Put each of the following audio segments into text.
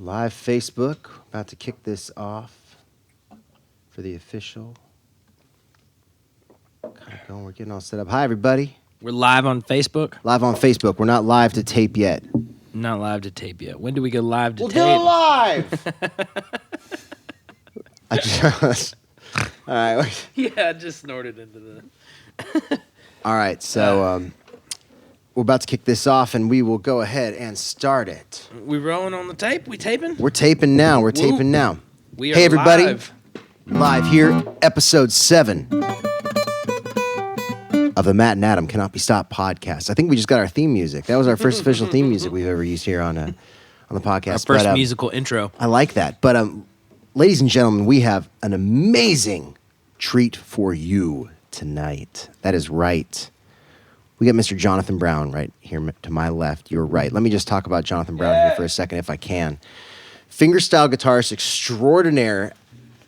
Live Facebook. About to kick this off for the official. Kind of going. We're getting all set up. Hi, everybody. We're live on Facebook. Live on Facebook. We're not live to tape yet. Not live to tape yet. When do we go live to tape? We'll do it live. I just. All right. Yeah, I just snorted into the. All right. So we're about to kick this off, and we will go ahead and start it. We rolling on the tape? We taping? We're taping now. We're taping now. We are hey, everybody. Live here, episode 7 of the Matt and Adam Cannot Be Stopped podcast. I think we just got our theme music. That was our first official theme music we've ever used here on the podcast. Our first musical intro. I like that. But ladies and gentlemen, we have an amazing treat for you tonight. That is right. We got Mr. Jonathan Brown right here to my left. You're right. Let me just talk about Jonathan Brown here for a second, if I can. Fingerstyle guitarist extraordinaire,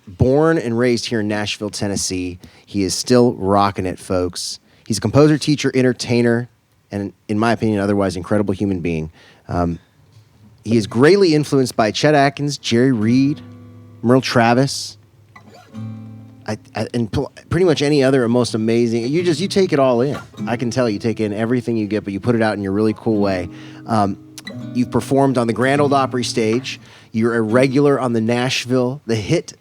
born and raised here in Nashville, Tennessee. He is still rocking it, folks. He's a composer, teacher, entertainer, and in my opinion, otherwise incredible human being. He is greatly influenced by Chet Atkins, Jerry Reed, Merle Travis, and pretty much any other most amazing. You take it all in. I can tell you take in everything you get, but you put it out in your really cool way. You've performed on the Grand Ole Opry stage. You're a regular on the hit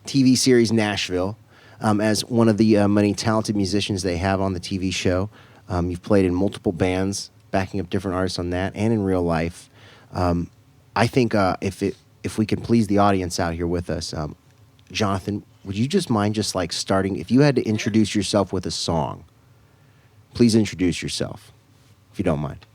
TV series Nashville, as one of the many talented musicians they have on the TV show. You've played in multiple bands, backing up different artists on that, and in real life. I think if we can please the audience out here with us, Jonathan, would you just mind just like starting? If you had to introduce yourself with a song, please introduce yourself, if you don't mind.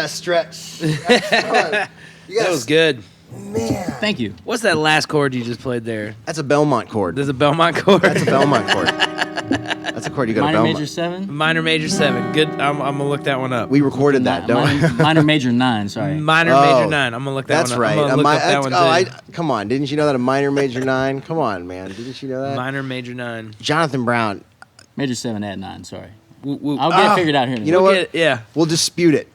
that stretch. That was good. Man. Thank you. What's that last chord you just played there? That's a Belmont chord. There's a Belmont chord. That's a Belmont chord. That's a chord you got Minor a Belmont. major 7. Minor major 7. Good. I'm gonna look that one up. We recorded that, don't we? Minor major 9. Sorry. Minor major 9. I'm gonna look that That's one up. right. I'm gonna look up that one too. Come on. Didn't you know that a minor major 9? Come on, man. Didn't you know that? Minor major 9. Jonathan Brown. Major 7 add 9. Sorry. We'll I'll get it figured out here. You know what? Yeah. We'll dispute it.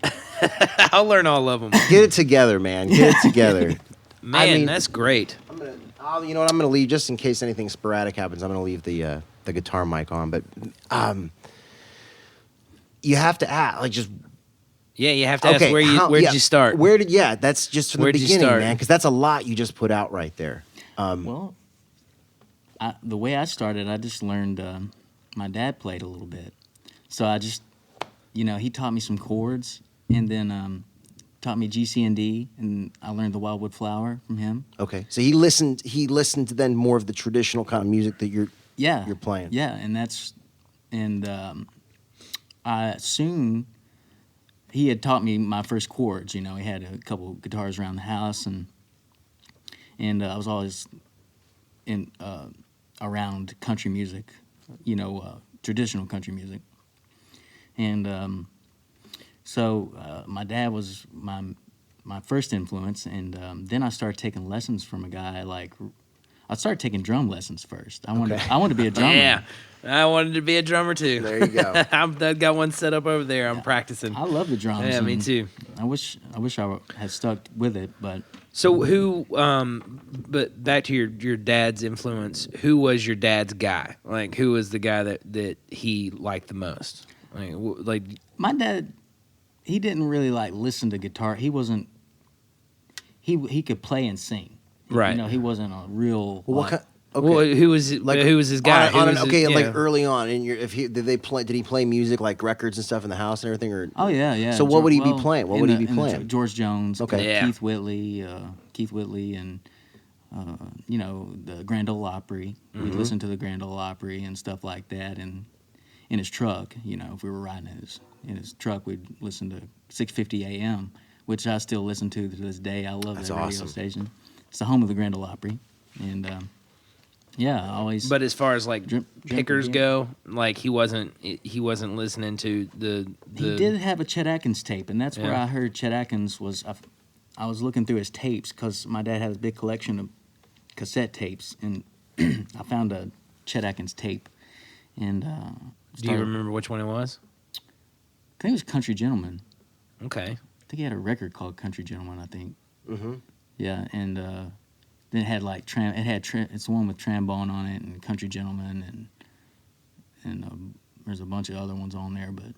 I'll learn all of them. Get it together, man. Get it together. Man, that's great. You know what? I'm gonna leave just in case anything sporadic happens. I'm gonna leave the guitar mic on, but you have to ask, like, just Yeah, you have to ask where did you start? That's just from the Where'd you beginning, start? man, because that's a lot you just put out right there. Well, the way I started, I just learned. My dad played a little bit, so I just, he taught me some chords, and then taught me G, C, and D, and I learned the Wildwood Flower from him. Okay, so he listened to then more of the traditional kind of music that you're playing. Yeah, and I soon he had taught me my first chords. He had a couple guitars around the house, and I was always in around country music, traditional country music, and so my dad was my first influence, and then I started taking lessons from a guy I started taking drum lessons first. I wanted to be a drummer. Yeah, I wanted to be a drummer too. There you go. I've got one set up over there. I'm practicing. I love the drums. Yeah, me too. I wish I had stuck with it, but. So who? But back to your dad's influence. Who was your dad's guy? Like, who was the guy that he liked the most? Like My dad, he didn't really listen to guitar. He wasn't. He could play and sing. Right. He wasn't a real. Well, okay. Well, who was his guy? Early on did he play music like records and stuff in the house and everything, or? Oh yeah. So what would he be playing? What would he be playing? George Jones. Okay. Yeah. Keith Whitley, and the Grand Ole Opry. Mm-hmm. We'd listen to the Grand Ole Opry and stuff like that, and in his truck, if we were riding in his truck, we'd listen to 650 AM, which I still listen to this day. I love that radio station. It's the home of the Grand Ole Opry, and I always. But as far as pickers yeah. go, he wasn't listening to the. He did have a Chet Atkins tape, and that's where Yeah. I heard Chet Atkins was. I was looking through his tapes because my dad had a big collection of cassette tapes, and I found a Chet Atkins tape, and. Do you remember which one it was? I think it was Country Gentleman. Okay. I think he had a record called Country Gentleman. I think. Mm-hmm. Yeah, and then it had it's the one with trombone on it, and Country Gentleman, and there's a bunch of other ones on there. But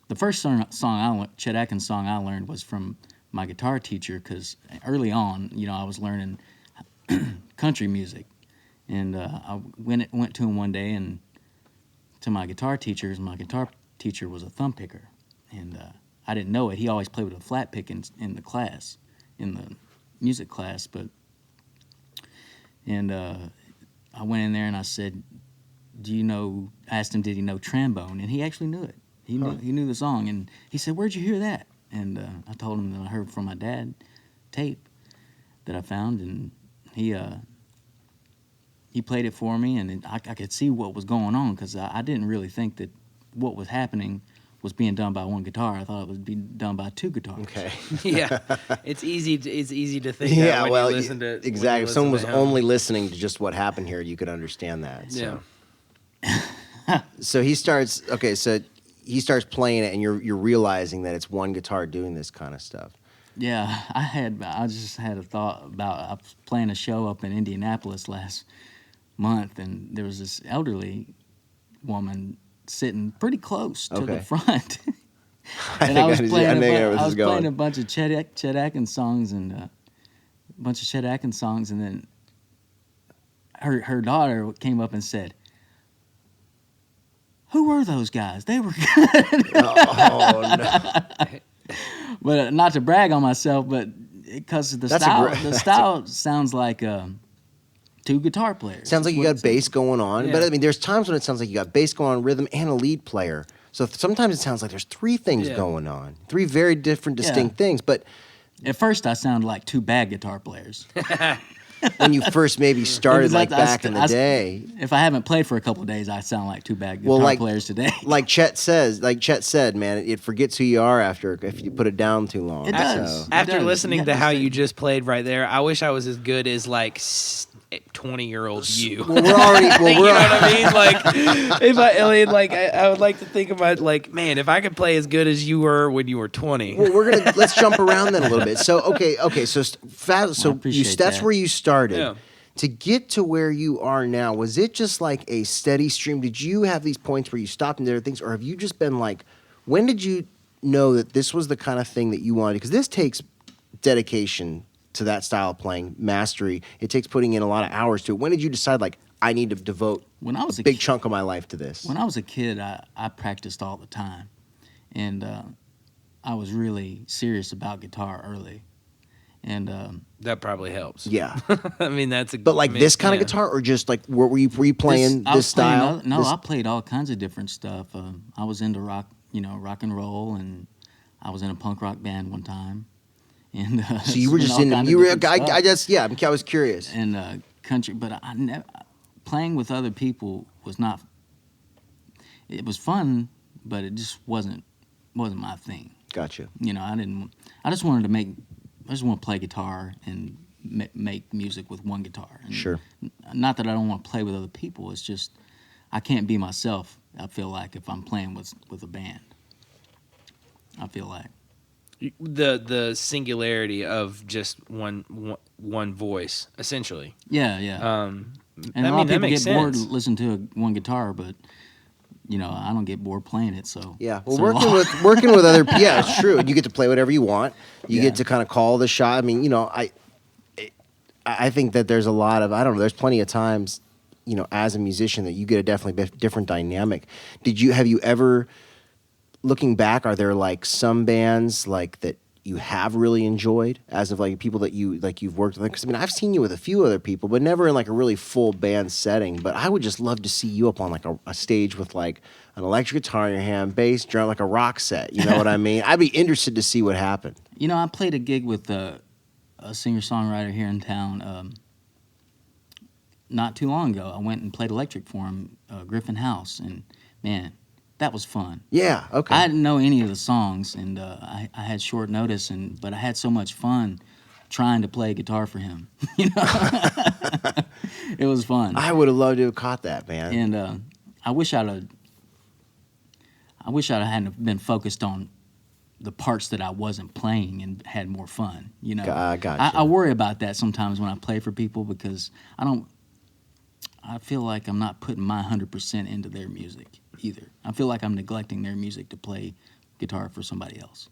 the first Chet Atkins song I learned was from my guitar teacher, because early on, I was learning country music, and I went to him one day and to my guitar teacher. My guitar teacher was a thumb picker, and I didn't know it. He always played with a flat pick in the class. In the music class, I went in there and I said, I asked him, did he know trombone? And he actually knew it. He knew the song, and he said, where'd you hear that? And I told him that I heard from my dad tape that I found, and he played it for me, and I could see what was going on, because I didn't really think that what was happening was being done by one guitar. I thought it would be done by two guitars. Okay. Yeah, it's easy to think that when you listen to exactly. If someone was only listening to just what happened here, you could understand that. So. Yeah. So he starts. Okay, so he starts playing it, and you're realizing that it's one guitar doing this kind of stuff. Yeah, I just had a thought about, I was playing a show up in Indianapolis last month, and there was this elderly woman sitting pretty close to the front. And I was playing a bunch of Chet Atkins songs, and then her daughter came up and said, "Who were those guys? They were good." Oh no! But not to brag on myself, but because the style sounds like two guitar players. Sounds like you got bass going on, Yeah. but I mean, there's times when it sounds like you got bass going on, rhythm, and a lead player. So sometimes it sounds like there's three things Yeah. going on, three very different, distinct things. But At first, I sounded like two bad guitar players. when you first maybe started, like back in the day, If I haven't played for a couple of days, I sound like two bad guitar well, like players today. like Chet said, man, it forgets who you are after if you put it down too long. It does. So- After does. listening Yeah, to how that's you it. just played right there, I wish I was as good as like 20-year-old you. Well, we're already. Well, You know we're. what I mean? Like, if I would like to think about like, man, if I could play as good as you were when you were 20. Well, let's jump around then a little bit. So okay. So so you appreciate that's that. where you started. Yeah. To get to where you are now, was it just like a steady stream? Did you have these points where you stopped and did other things, or have you just been like, when did you know that this was the kind of thing that you wanted? Because this takes dedication to that style of playing, mastery. It takes putting in a lot of hours to it. When did you decide, like, I need to devote When I was a big chunk of my life to this? When I was a kid, I practiced all the time, and I was really serious about guitar early, and That probably helps. Yeah. I mean, that's a. But like I mean, this kind of yeah. guitar, or just like were you playing I this was playing style? no, This- I played all kinds of different stuff. I was into rock, rock and roll, and I was in a punk rock band one time. And so you were just all in. kinds of You were. different stuff. I just yeah. I was curious. And country, but I never playing with other people was not. It was fun, but it just wasn't my thing. Gotcha. I just wanted to make. I just want to play guitar and make music with one guitar. And Sure. Not that I don't want to play with other people. It's just I can't be myself. I feel like if I'm playing with a band. I feel like. The singularity of just one voice, essentially. Yeah, yeah. And And I a lot mean, of that people makes get bored sense. listening to one guitar, but I don't get bored playing it. So Yeah. Well, so working with other. Yeah, it's true. You get to play whatever you want. You Yeah. get to kind of call the shot. I mean, I think that there's a lot of, I don't know, there's plenty of times, as a musician that you get a definitely different dynamic. Have you ever, looking back, are there like some bands like that you have really enjoyed as of like people that you've worked with? Because I mean, I've seen you with a few other people, but never in like a really full band setting. But I would just love to see you up on like a stage with like an electric guitar in your hand, bass, drum, like a rock set. You know what I mean? I'd be interested to see what happened. I played a gig with a singer-songwriter here in town not too long ago. I went and played electric for him, Griffin House, and man, that was fun. Yeah. Okay. I didn't know any of the songs, and I had short notice, but I had so much fun trying to play guitar for him. It was fun. I would have loved to have caught that, man. And I wish I hadn't been focused on the parts that I wasn't playing and had more fun. Gotcha. I worry about that sometimes when I play for people because I feel like I'm not putting my 100% into their music either. I feel like I'm neglecting their music to play guitar for somebody else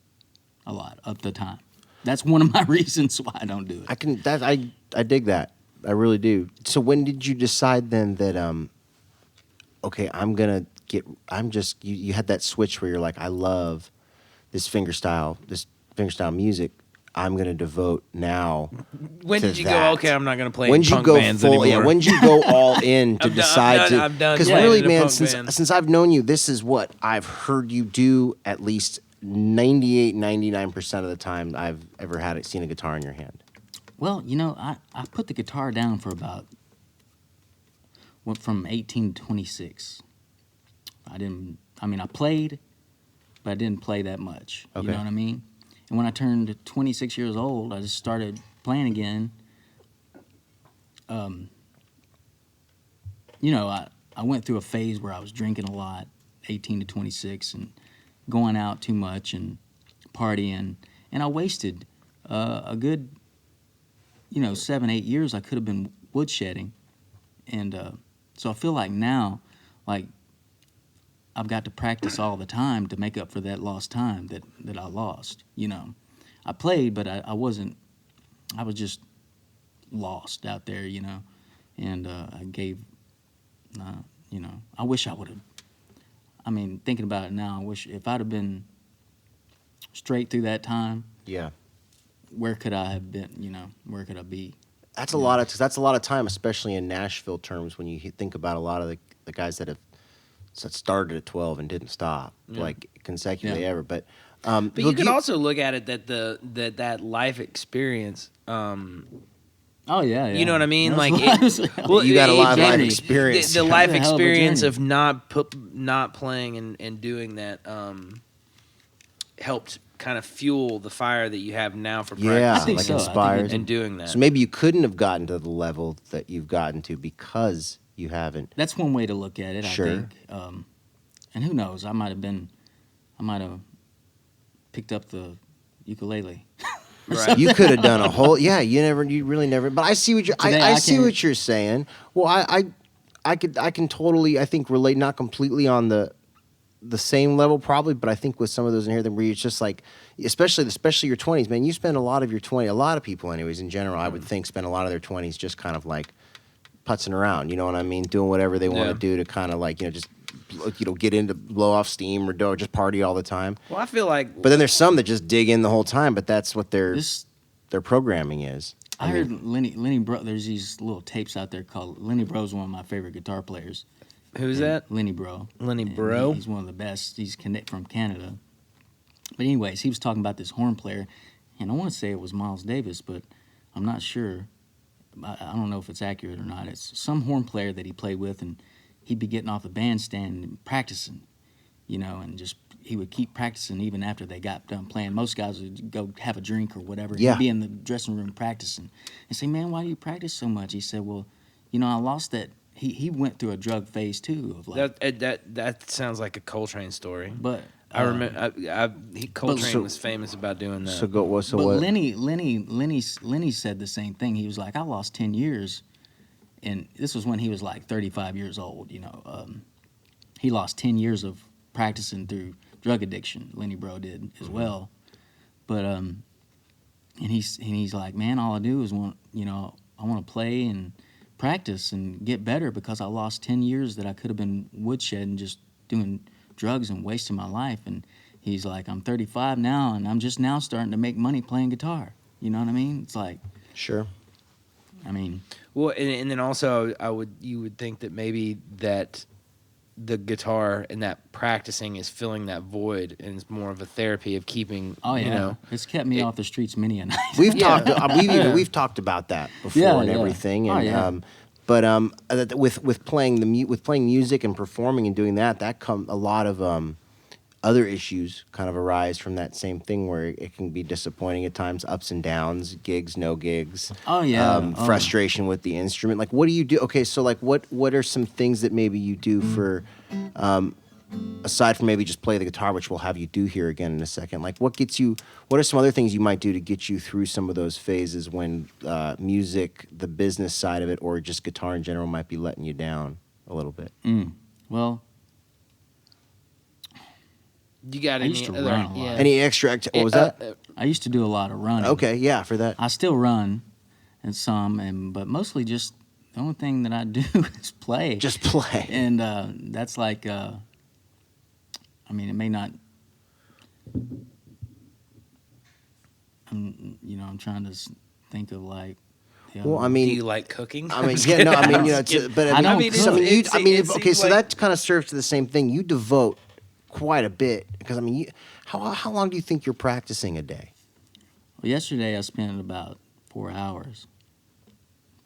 a lot of the time. That's one of my reasons why I don't do it. I dig that. I really do. So when did you decide then that okay, you had that switch where you're like, I love this fingerstyle music. I'm gonna devote now. When to did you that. go? Okay, I'm not going to play When in did you punk go bands full? anymore. Yeah. When did you go all in to I'm done- decide to? I'm done Because playing really, in a man, punk band. since I've known you, this is what I've heard you do at least 98, 99% of the time I've ever seen a guitar in your hand. Well, I put the guitar down for went from 18 to 26. I played, but I didn't play that much. Okay. You know what I mean? And when I turned 26 years old, I just started playing again. I went through a phase where I was drinking a lot, 18 to 26, and going out too much and partying. And I wasted a good, 7, 8 years I could have been woodshedding. And so I feel like now, like, I've got to practice all the time to make up for that lost time that I lost, I played, but I was just lost out there, and I gave, I wish I would have, thinking about it now, I wish if I'd have been straight through that time, Yeah. where could I have been, where could I be? That's a lot of time, especially in Nashville terms, when you think about a lot of the guys that have So it started at 12 and didn't stop like consecutively ever. But But you could also look at it that that life experience. Oh yeah, yeah. You know what I mean? That's Like, what I was- you got a lot of life journey. experience. The life It's a hell of a experience journey. of not playing and doing that helped kind of fuel the fire that you have now for Yeah, practicing like so. I think inspires. and doing that. So maybe you couldn't have gotten to the level that you've gotten to because you haven't. That's one way to look at it. Sure. I think. And who knows? I might have picked up the ukulele. Right. You could have done a whole. Yeah, you really never. But I see what you're. Today I I see can- what you're saying. Well, I can totally. I think relate, not completely on the same level probably, but I think with some of those in here, where it's just like, especially your 20s, man. You spend a lot of your 20. A lot of people, anyways, in general, I would think spend a lot of their 20s just kind of like putzing around. You know what I mean? Doing whatever they want Yeah. to do to kind of like just get into blow off steam or just party all the time. Well, I feel like But then there's some that just dig in the whole time. But that's what their This programming is. I heard Lenny Bro. There's these little tapes out there called Lenny Bro's one of my favorite guitar players. who's And that? Lenny Bro. Lenny And Bro? He's one of the best. He's from Canada. But anyways, he was talking about this horn player, and I want to say it was Miles Davis, but I'm not sure. I don't know if it's accurate or not. It's some horn player that he played with, and he'd be getting off the bandstand and practicing, and just he would keep practicing even after they got done playing. Most guys would go have a drink or whatever. Yeah. He'd be in the dressing room practicing and say, "Man, why do you practice so much?" He said, "Well, I lost that." He went through a drug phase too of like, That sounds like a Coltrane story. but I remember Coltrane so- was famous about doing that. So go what? So but what? Lenny said the same thing. He was like, I lost 10 years, and this was when he was like 35 years old. He lost 10 years of practicing through drug addiction. Lenny Bro did as well, but and he's like, man, all I do is I want to play and practice and get better because I lost 10 years that I could have been woodshedding, just doing drugs and wasting my life. And he's like, I'm 35 now, and I'm just now starting to make money playing guitar. You know what I mean? It's like, Sure. I mean, Well, and then also you would think that maybe that the guitar and that practicing is filling that void, and it's more of a therapy of keeping. oh yeah, You know, it's kept me off the streets many a night. We've we've talked about that before Yeah, and yeah. everything. Oh, And yeah. with playing music and performing and doing that a lot of other issues kind of arise from that same thing where it can be disappointing at times, ups and downs, gigs, no gigs. Oh, yeah. Oh. Frustration with the instrument. Like, what do you do? Okay, so like, what are some things that maybe you do for, aside from maybe just play the guitar, which we'll have you do here again in a second? Like, what are some other things you might do to get you through some of those phases when music, the business side of it, or just guitar in general might be letting you down a little bit? Well, you got I any used to other? run a lot. Yeah. Any extra? What was that? I used to do a lot of running. Okay, yeah, for that. I still run, and but mostly just the only thing that I do is play. Just play. And that's like, it may not. I'm trying to think of like. Well, I Do mean, you like cooking? I mean, yeah, no, I mean, but I don't cook. okay, so seems that kind of serves to the same thing. You devote quite a bit because I mean, how long do you think you're practicing a day? Well, yesterday I spent about 4 hours.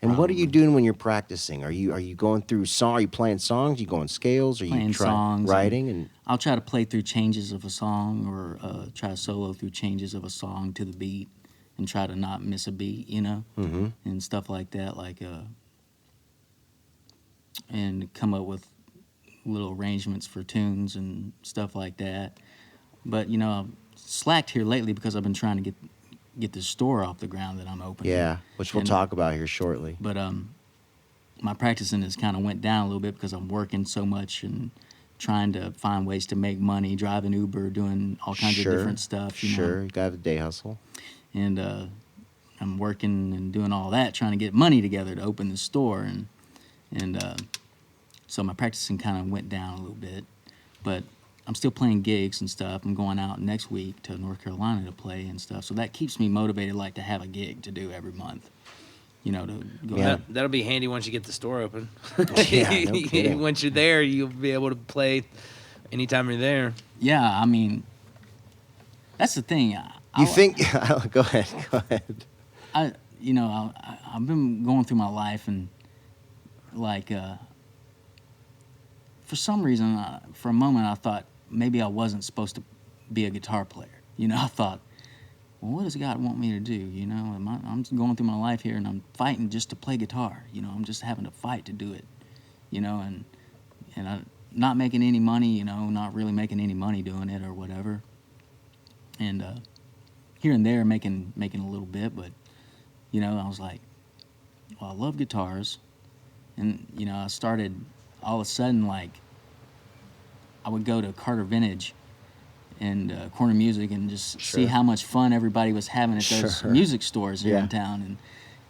And what are you doing when you're practicing? Are you going through song? Are you playing songs? Are you going scales? Are you Playing songs, writing? And I'll try to play through changes of a song or try to solo through changes of a song to the beat and try to not miss a beat, and stuff like that, and come up with little arrangements for tunes and stuff like that. But, I've slacked here lately because I've been trying to get the store off the ground that I'm opening. yeah, which we'll And- talk about here shortly. But my practicing has kind of went down a little bit because I'm working so much and trying to find ways to make money, driving Uber, doing all kinds of different stuff. Sure, you gotta have a day hustle. And I'm working and doing all that, trying to get money together to open the store. And so my practicing kind of went down a little bit. But I'm still playing gigs and stuff. I'm going out next week to North Carolina to play and stuff. So that keeps me motivated, like to have a gig to do every month. to go Yeah. out. That'll be handy once you get the store open. Yeah, no kidding. Once you're there, you'll be able to play anytime you're there. Yeah, I mean, that's the thing. You think? Go ahead. Go ahead. I've been going through my life and like for some reason, for a moment, I thought maybe I wasn't supposed to be a guitar player. I thought, well, what does God want me to do? I'm just going through my life here and I'm fighting just to play guitar. I'm just having to fight to do it. And I'm not making any money. Not really making any money doing it or whatever. And here and there making a little bit, but I was like, well, I love guitars, and I started all of a sudden, like, I would go to Carter Vintage and Corner Music and just see how much fun everybody was having at those music stores here in town,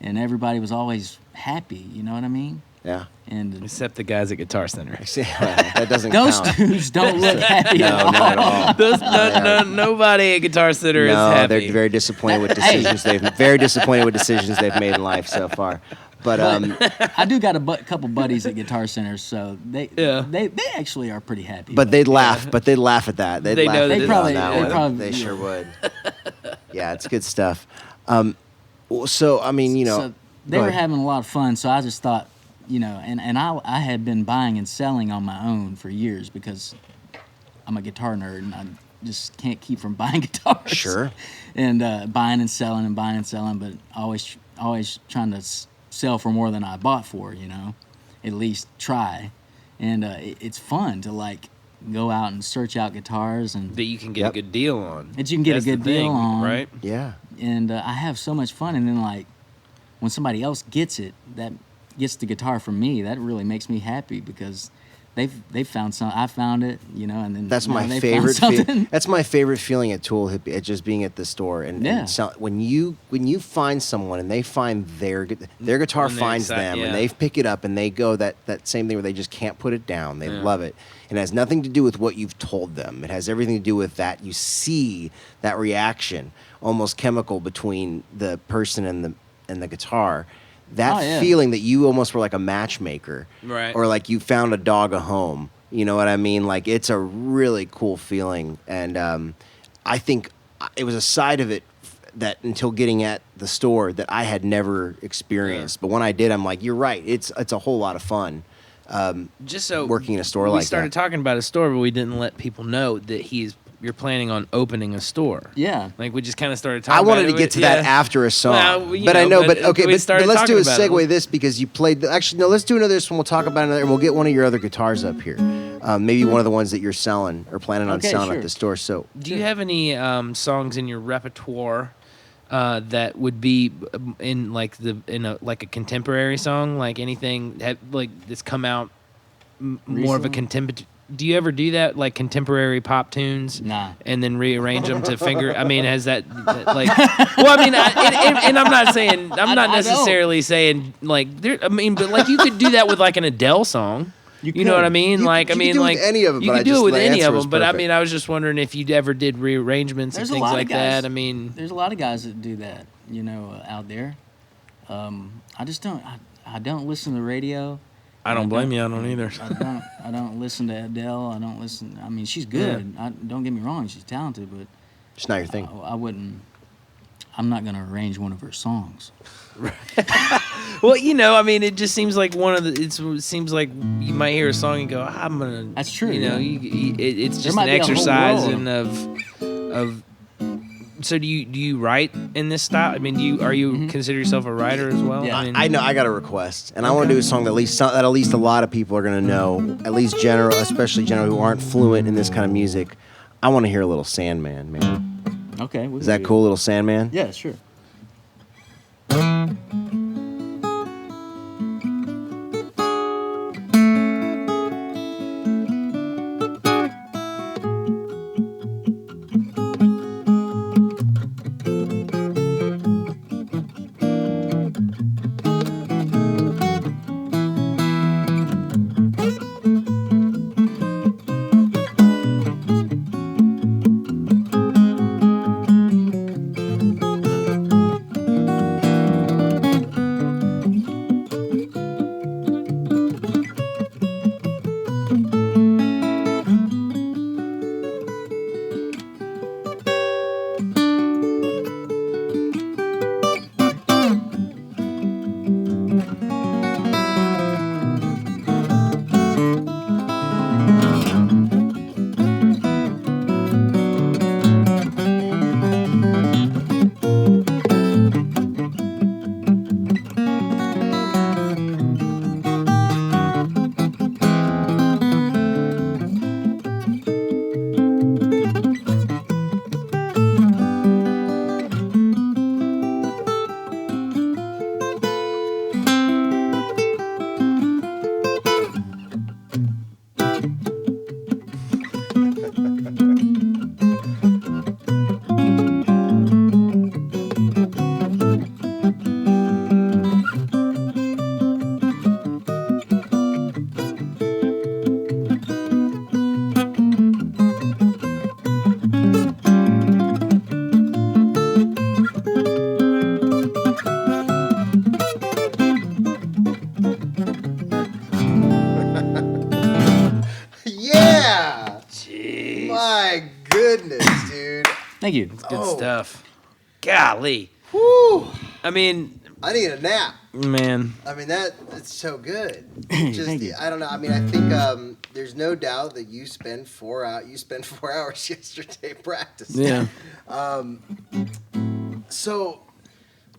and everybody was always happy. You know what I mean? Yeah. And Except the guys at Guitar Center. That doesn't those count. dudes don't look happy No, at all. not at all. Nobody at Guitar Center is No, happy. they're very disappointed with decisions they've made in life so far. But I do got a couple buddies at Guitar Center, so they actually are pretty happy. but they'd laugh. But they'd laugh at that. They'd They laugh know at that that probably- on that they one. probably- They sure would. Yeah, it's good stuff. So I mean, So they go were ahead. having a lot of fun, so I just thought, and I had been buying and selling on my own for years because I'm a guitar nerd and I just can't keep from buying guitars. Sure. And buying and selling, but always trying to sell for more than I bought for, at least try. And it's fun to like go out and search out guitars and that you can get Yep. a good deal on. that you can get That's a good the thing, deal on. right? Yeah. And I have so much fun. And then like when somebody else gets it, that gets the guitar from me, that really makes me happy because they've found some. I found it, and then That's now my they favorite. found something. That's my favorite feeling at Tool Hippie, at just being at the store and, Yeah. and when you find someone and they find their guitar When they finds decide- them yeah. and they pick it up and they go that same thing where they just can't put it down. They Yeah. love it. It has nothing to do with what you've told them. It has everything to do with that you see that reaction, almost chemical between the person and the guitar. That Oh, yeah. feeling that you almost were like a matchmaker, Right. or like you found a dog a home. You know what I mean? Like it's a really cool feeling, and I think it was a side of it that until getting at the store that I had never experienced. But when I did, I'm like, you're right. It's a whole lot of fun. Just so Working in a store we like that. started talking about a store, but we didn't let people know that you're planning on opening a store. Yeah. Like we just kind of started I talking. wanted about to it. get to Yeah. that after a song, Well, you but I know, know. But okay, we but started let's do a talking about it. segue this because you played. Actually, no. Let's do another one. We'll talk about another, and we'll get one of your other guitars up here. Maybe one of the ones that you're selling or planning on Okay, selling sure. at the store. So Do you have any songs in your repertoire that would be in like a contemporary song, like anything like that's come out more of a Recently? contemporary? Do you ever do that, like contemporary pop tunes? Nah. And then rearrange them to finger? I mean, has that like? Well, I mean, and I'm not saying I'm not I don't. necessarily saying like there. I mean, but like you could do that with like an Adele song. You know could. what I mean? You- like you I could mean, do it like with any of 'em, you but I could do just- it with the any answer of was them. But I perfect. mean, I was just wondering if you ever did rearrangements There's and a things lot of like guys- that. I mean, There's a lot of guys that do that, out there. I just don't. I don't listen to the radio. I don't blame you. I don't either. I don't listen to Adele. I don't listen. I mean, she's good. Don't get me wrong. She's talented, but it's not your thing. I wouldn't. I'm not gonna arrange one of her songs. Well, I mean, it just seems like it seems like you might hear a song and go, "I'm gonna." That's true, You know, yeah. it's just might an be a whole exercise world. in of. So do you write in this style? I mean, are you consider yourself a writer as well? Yeah. I mean, I know. I got a request, and I want to do a song that at least a lot of people are gonna know, at least especially general who aren't fluent in this kind of music. I want to hear a little Sandman, man. Okay. Is that cool, little Sandman? Yeah, sure. goodness, dude. Thank you. Good stuff. Golly. Whew. I mean, I need a nap. man. I mean, that's so good. Just, Thank you. I don't know. I mean, I think there's no doubt that you spent 4 hours. You spent 4 hours yesterday practicing. Yeah. So,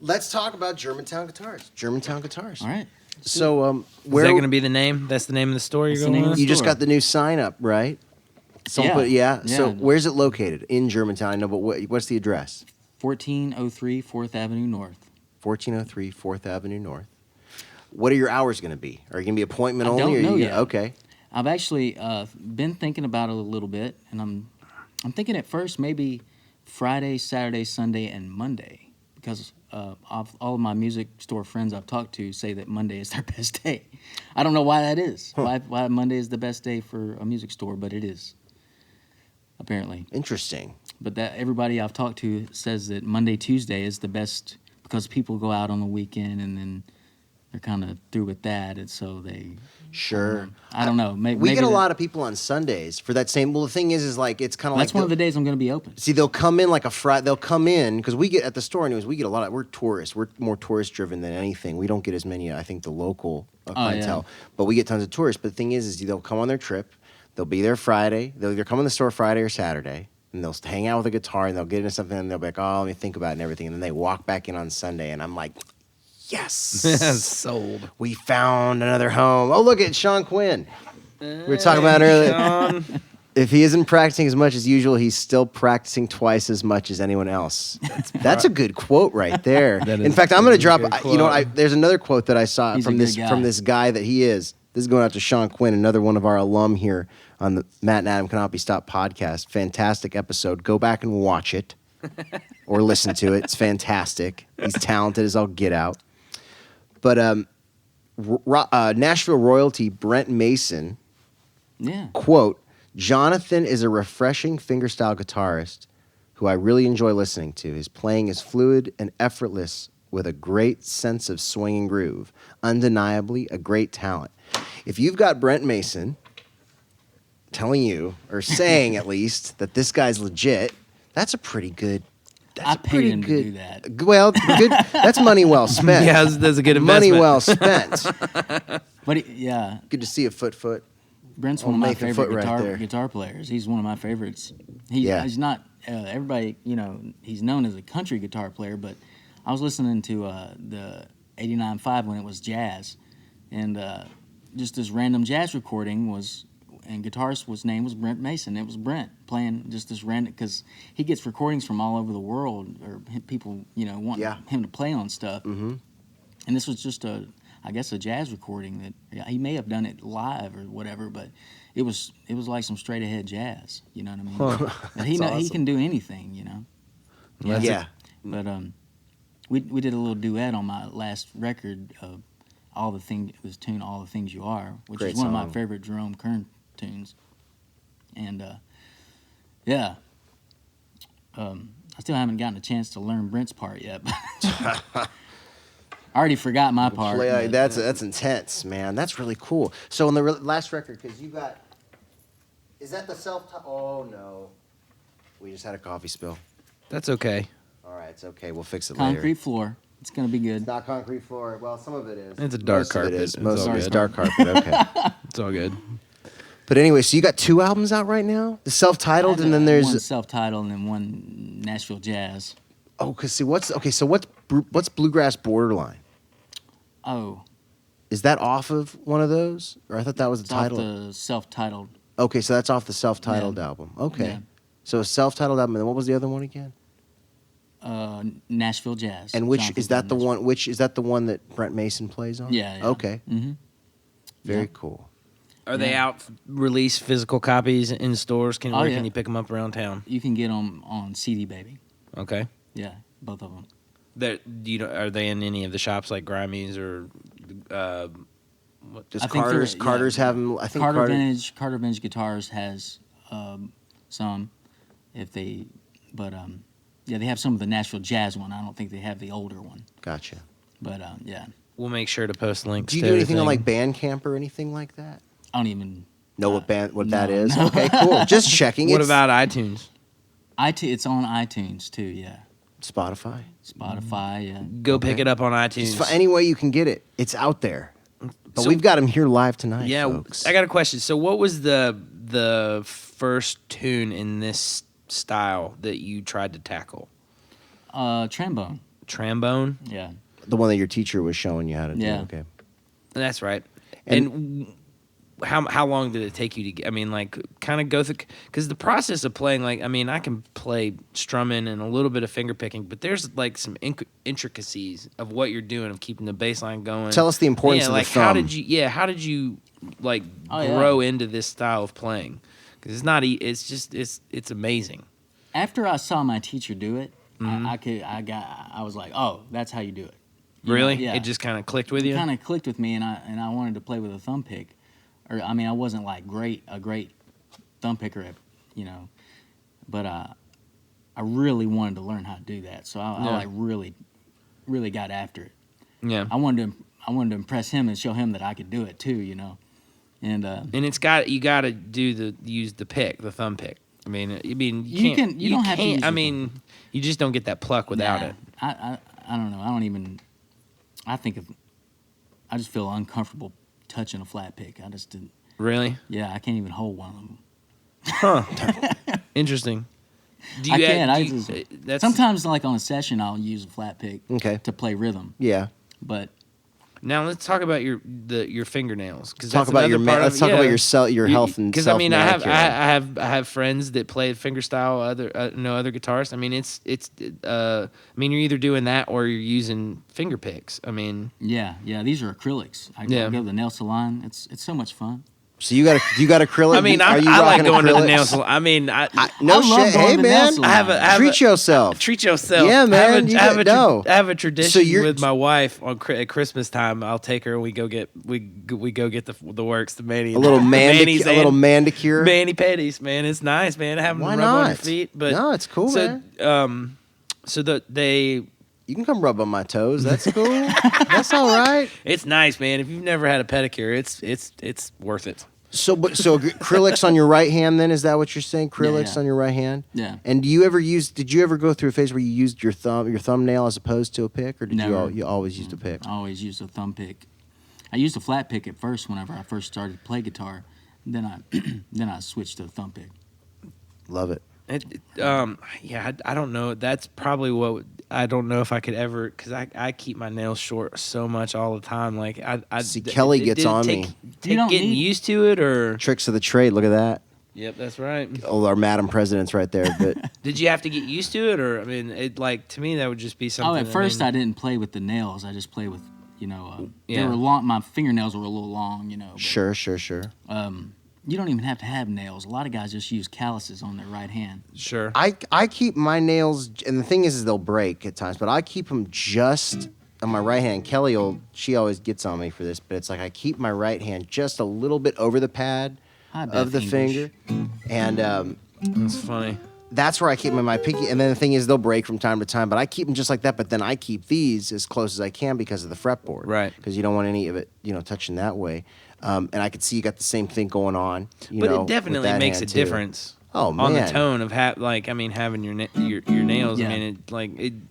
let's talk about Germantown Guitars. Germantown Guitars. All right. So, Is where that going to be the name? That's the name of the store you're That's the going name of with? the you just store. got the new sign up, right? Yeah. So, Yeah. where's it located? In Germantown, I know, but what's the address? 1403 4th Avenue North. 1403 4th Avenue North. What are your hours going to be? Are you going to be appointment I only? don't or know you yet. Okay. I've actually been thinking about it a little bit, and I'm thinking at first maybe Friday, Saturday, Sunday, and Monday, because all of my music store friends I've talked to say that Monday is their best day. I don't know why that is. Why Monday is the best day for a music store, but it is, apparently. Interesting. But that everybody I've talked to says that Monday, Tuesday is the best because people go out on the weekend and then they're kind of through with that, and so they. Sure. I don't know. We get a lot of people on Sundays for that same. Well, the thing is like it's kind of like That's one of the days I'm going to be open. See, they'll come in like a Friday. They'll come in because we get at the store anyways. We get a lot of. We're tourists. We're more tourist driven than anything. We don't get as many. I think the local clientele, but we get tons of tourists. But the thing is they'll come on their trip. They'll be there Friday. They'll either come in the store Friday or Saturday, and they'll hang out with a guitar and they'll get into something and they'll be like, oh, let me think about it and everything. And then they walk back in on Sunday, and I'm like, yes, Sold. we found another home. Oh, look at Sean Quinn. We were talking about it earlier. Sean. If he isn't practicing as much as usual, he's still practicing twice as much as anyone else. That's a good quote right there. That In is fact, I'm going to drop. good You know, quote. there's another quote that I saw He's a from good guy. this guy that he is. This is going out to Sean Quinn, another one of our alum here on the Matt and Adam Cannot Be Stopped podcast. Fantastic episode. Go back and watch it or listen to it. It's fantastic. He's talented as all get out. But Nashville royalty Brent Mason. Yeah. Quote, Jonathan is a refreshing fingerstyle guitarist who I really enjoy listening to. His playing is fluid and effortless with a great sense of swinging groove. Undeniably a great talent. If you've got Brent Mason telling you, or saying at least, that this guy's legit, that's a pretty good... That's I a paid pretty him to good, do that. Well, good. That's money well spent. Yeah, that's a good investment. Money well spent. But yeah, Good to see a foot. Brent's Oh, one of my Nathan favorite Foot right there. guitar players. He's one of my favorites. Yeah. He's not everybody. He's known as a country guitar player, but I was listening to the '89.5 when it was jazz, and just this random jazz recording was, and guitarist's name was Brent Mason. It was Brent playing just this random because he gets recordings from all over the world, or people want him to play on stuff. Mm-hmm. And this was just a jazz recording that he may have done it live or whatever, but it was like some straight ahead jazz. You know what I mean? But he awesome. he can do anything. Yeah. But we did a little duet on my last record of All the Things. It was tune All the Things You Are, which Great is one of song. my favorite Jerome Kern tunes. And yeah. I still haven't gotten a chance to learn Brent's part yet. But I already forgot my part. but, That's intense, man. That's really cool. So on the last record, because you got, is that the self? Oh no, we just had a coffee spill. That's okay. All right, it's okay. We'll fix it concrete later. floor. It's gonna be good. It's not concrete floor. Well, some of it is. It's a dark Most carpet. Of it is. It's Most all of it is good. dark carpet. Okay. It's all good. But anyway, so you got 2 albums out right now. The self-titled, and then there's one self-titled and then one Nashville Jazz. Cause see what's Bluegrass Borderline? Oh, Is that off of one of those, or I thought that was the it's off title? the self-titled. Okay, so that's off the self-titled Yeah. album. Okay. Yeah. So a self-titled album, and then what was the other one again? Nashville Jazz. And which Jonathan is that the Nashville. one? Which is that the one that Brent Mason plays on? Yeah. Okay. Mm-hmm. Very Yeah. cool. Are they Yeah. out release physical copies in stores? Oh, Where yeah. can you pick them up around town? You can get them on CD Baby. Okay. Yeah, both of them. Are they in any of the shops like Grimey's or? Does I think Carter's they're- Carter's yeah. have them? I think Carter Vintage Guitars has some. Yeah, they have some of the Nashville Jazz one. I don't think they have the older one. Gotcha. But yeah, We'll make sure to post links. Do you to do anything on everything. like Bandcamp or anything like that? I don't even Know what that no, is? no. Okay, cool. Just checking. What It's- about iTunes? It's on iTunes too. Yeah, Spotify. Spotify. Yeah. Go pick it up on iTunes. Just any way you can get it. It's out there. But So- we've got him here live tonight, Yeah, folks. I got a question. So, what was the first tune in this style that you tried to tackle? Trombone. Trombone. Yeah. The one that your teacher was showing you how to do. Yeah. Okay. That's right. And how long did it take you to get? I mean, like, kind of go through, because the process of playing, like, I mean, I can play strumming and a little bit of finger picking, but there's like some intricacies of what you're doing of keeping the bass line going. Tell us the importance yeah, of like the thumb. how did you like Oh, grow into this style of playing? Because it's not, it's just, it's amazing. After I saw my teacher do it, Mm-hmm. I was like, oh, that's how you do it. You know? Really? Yeah. It just kind of clicked with you? It kind of clicked with me, and I wanted to play with a thumb pick. Or I mean, I wasn't like a great thumb picker, but I really wanted to learn how to do that. So I like really got after it. Yeah. I wanted to impress him and show him that I could do it too, And You got to use the pick, the thumb pick. I mean, you You can't. don't have to can't- use I the mean, you just don't get that pluck without nah, it. I don't know. I just feel uncomfortable touching a flat pick. I just didn't. Really? Yeah, I can't even hold one of them. Interesting. Do I you can. do you- that's Sometimes, like on a session, I'll use a flat pick Okay. to play rhythm. Yeah. But Now let's talk about your fingernails. Cause Talk that's about your another part let's of- talk yeah. about your health and Because I mean, I self-manicure. have friends that play fingerstyle. Other guitarists. I mean, I mean, you're either doing that or you're using finger picks. I mean, yeah, these are acrylics. I Yeah. go to the nail salon. It's so much fun. So you got acrylic? I mean, Are you I like rocking going to the acrylics? nail salon. I mean, No I love shit. going Hey to the nail man, salon. I have a treat yourself. Treat yourself. Yeah, man, you I have got- a no. I have a tradition So you're- with my wife at Christmas time. I'll take her and we go get the works, the mani, A little manis manicure. mani pedis. Man, it's nice, man. Have them Why rub on your not? feet. But No, it's cool, so, man. So they. You can come rub on my toes. That's cool. That's all right. It's nice, man. If you've never had a pedicure, it's worth it. So acrylics on your right hand. Then is that what you're saying? Acrylics yeah. on your right hand. Yeah. And did you ever go through a phase where you used your thumbnail as opposed to a pick, or did Never. you always used a pick? I always used a thumb pick. I used a flat pick at first whenever I first started to play guitar. Then I switched to a thumb pick. Love it. Yeah, I don't know. That's probably what I don't know if I could ever, because I keep my nails short so much all the time. Like I See, Kelly gets did it on take, me. Take You don't getting need- used to it, or Tricks of the trade. Look at that. yep, that's right. Oh, our Madam President's right there. But Did you have to get used to it, or I mean, it like to me that would just be something. Oh, at first I I mean, didn't play with the nails. I just played with, they Yeah. were long. My fingernails were a little long, but, sure. you don't even have to have nails. A lot of guys just use calluses on their right hand. sure. I keep my nails, and the thing is they'll break at times, but I keep them just on my right hand. She always gets on me for this, but it's like I keep my right hand just a little bit over the pad Hi, Beth of the English. finger, and That's funny. that's where I keep my pinky. And then the thing is they'll break from time to time, but I keep them just like that. But then I keep these as close as I can because of the fretboard, Right. Because you don't want any of it, touching that way. And I could see you got the same thing going on. But with it definitely that makes a hand, too. difference. Oh, On the man. tone of having your nails. Yeah. I mean,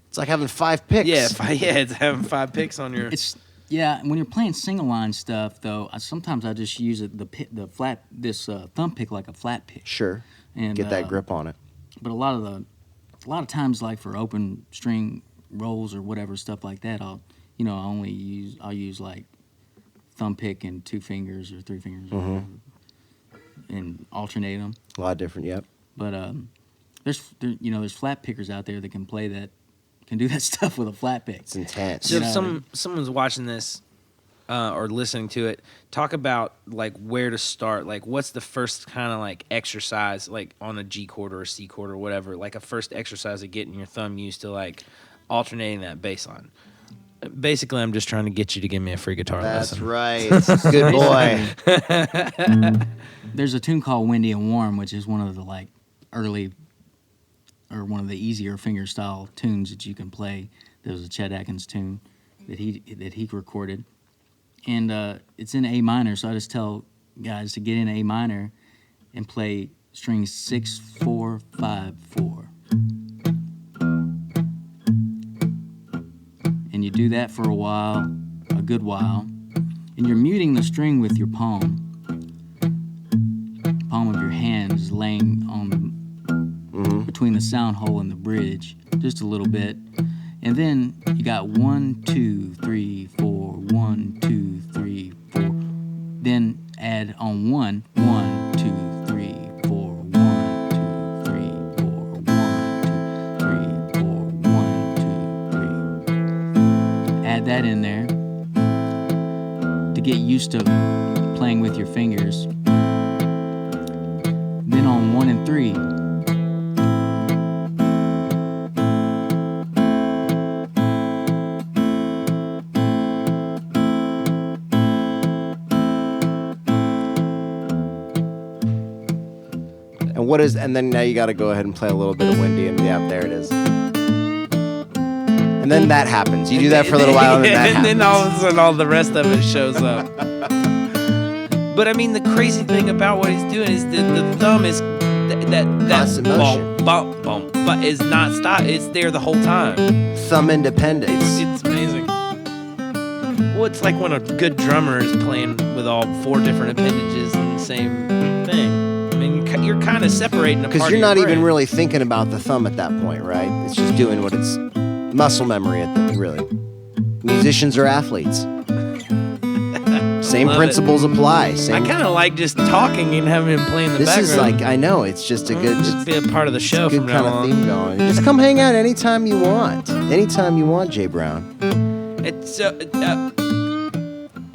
It's like having 5 picks. it's having 5 picks on your. When you're playing single line stuff though, sometimes I just use thumb pick like a flat pick. Sure. And Get that grip on it. But a lot of times, like for open string rolls or whatever stuff like that, I'll use like thumb pick and 2 fingers or 3 fingers, or whatever, and alternate them. A lot different, yep. But there's flat pickers out there that can do that stuff with a flat pick. It's intense. So You if know, someone's watching this or listening to it, talk about like where to start. Like, what's the first kind of like exercise, like on a G chord or a C chord or whatever, like a first exercise of getting your thumb used to like alternating that bass line. Basically, I'm just trying to get you to give me a free guitar That's lesson. right. Good boy. There's a tune called "Windy and Warm," which is one of the like early or one of the easier finger style tunes that you can play. There was a Chet Atkins tune that he recorded, and it's in A minor. So I just tell guys to get in A minor and play strings 6, 4, 5, 4. do that for a good while, and you're muting the string with your palm. Palm of your hand is laying on between the sound hole and the bridge, just a little bit. And then you got 1, 2, 3, 4, 1, 2, 3, 4. Then add on 1, 1, 2, 3, 4, 1, 2, 3, 4, 1, 2, 3, 4, 1, 2, 3. Add that in there to get used to playing with your fingers. Then on 1 and 3, and then now you got to go ahead and play a little bit of Windy, and yeah, there it is. And then that happens. You do that for a little while, and then that happens. And then all of a sudden, all the rest of it shows up. But I mean, the crazy thing about what he's doing is the thumb is that Constant motion. bump, but is not stop. It's there the whole time. Thumb independence. It's amazing. Well, it's like when a good drummer is playing with all 4 different appendages in the same thing. I mean, you're kind of separating a part Because of you're your not even brain. really thinking about the thumb at that point, right? It's just doing what it's muscle memory at the really. Musicians are athletes. Same love principles apply. I Same. kind of like just talking and having him play in the This background. is like, I know, it's just a good, Just be a part of the show good from kind now of on. theme going. Just come hang out anytime you want. Anytime you want, Jay Brown. It's I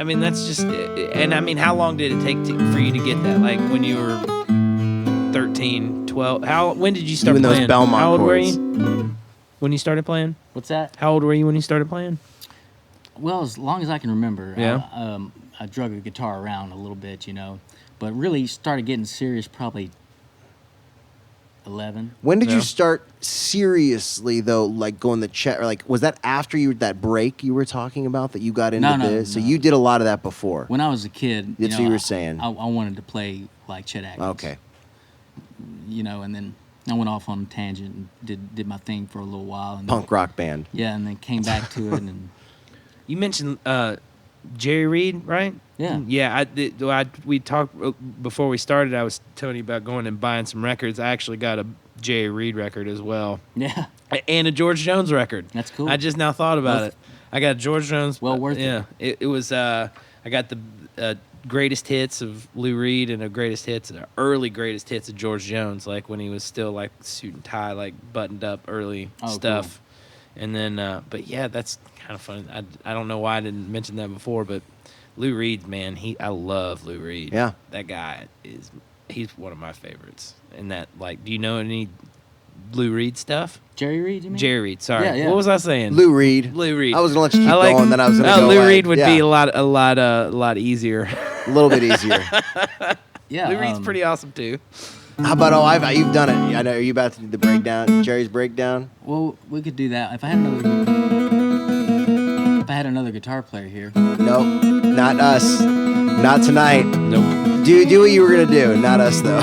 mean, that's just, and I mean, how long did it take for you to get that? Like when you were 13, 12, when did you start Doing those playing? Belmont How old were chords. you when you started playing? what's that? How old were you when you started playing? Well, as long as I can remember, Yeah. I drug a guitar around a little bit, but really started getting serious probably 11. When did Yeah. you start seriously though, like going the check? Or like, was that after that break you were talking about that you got into No, this? So no. you did a lot of that before. When I was a kid, That's what you were saying. I wanted to play like Chet Atkins. Okay. And then I went off on a tangent and did my thing for a little while. And Punk rock band. Yeah, and then came back to it and You mentioned Jerry Reed, right? Yeah. Yeah, we talked before we started. I was telling you about going and buying some records. I actually got a Jerry Reed record as well. yeah. And a George Jones record. That's cool. I just now thought about it. I got George Jones. Well worth it. Yeah, it was. I got the greatest hits of Lou Reed and early greatest hits of George Jones, like when he was still like suit and tie, like buttoned up early stuff. And then, but yeah, that's kind of fun. I don't know why I didn't mention that before, but Lou Reed, man, I love Lou Reed. Yeah. That guy he's one of my favorites. And that, like, do you know any Lou Reed stuff? Jerry Reed, you mean? Jerry Reed, sorry. Yeah. What was I saying? Lou Reed. Lou Reed. I was gonna let you keep I like- going, then I was gonna No, go. Lou like, Reed would yeah, be a lot easier. a little bit easier. Yeah. Lou Reed's pretty awesome too. How about you've done it? I know. Are you about to do the breakdown? Jerry's breakdown. Well, we could do that. If I had another guitar player here. Nope, not us. Not tonight. Nope. Do what you were gonna do. Not us though.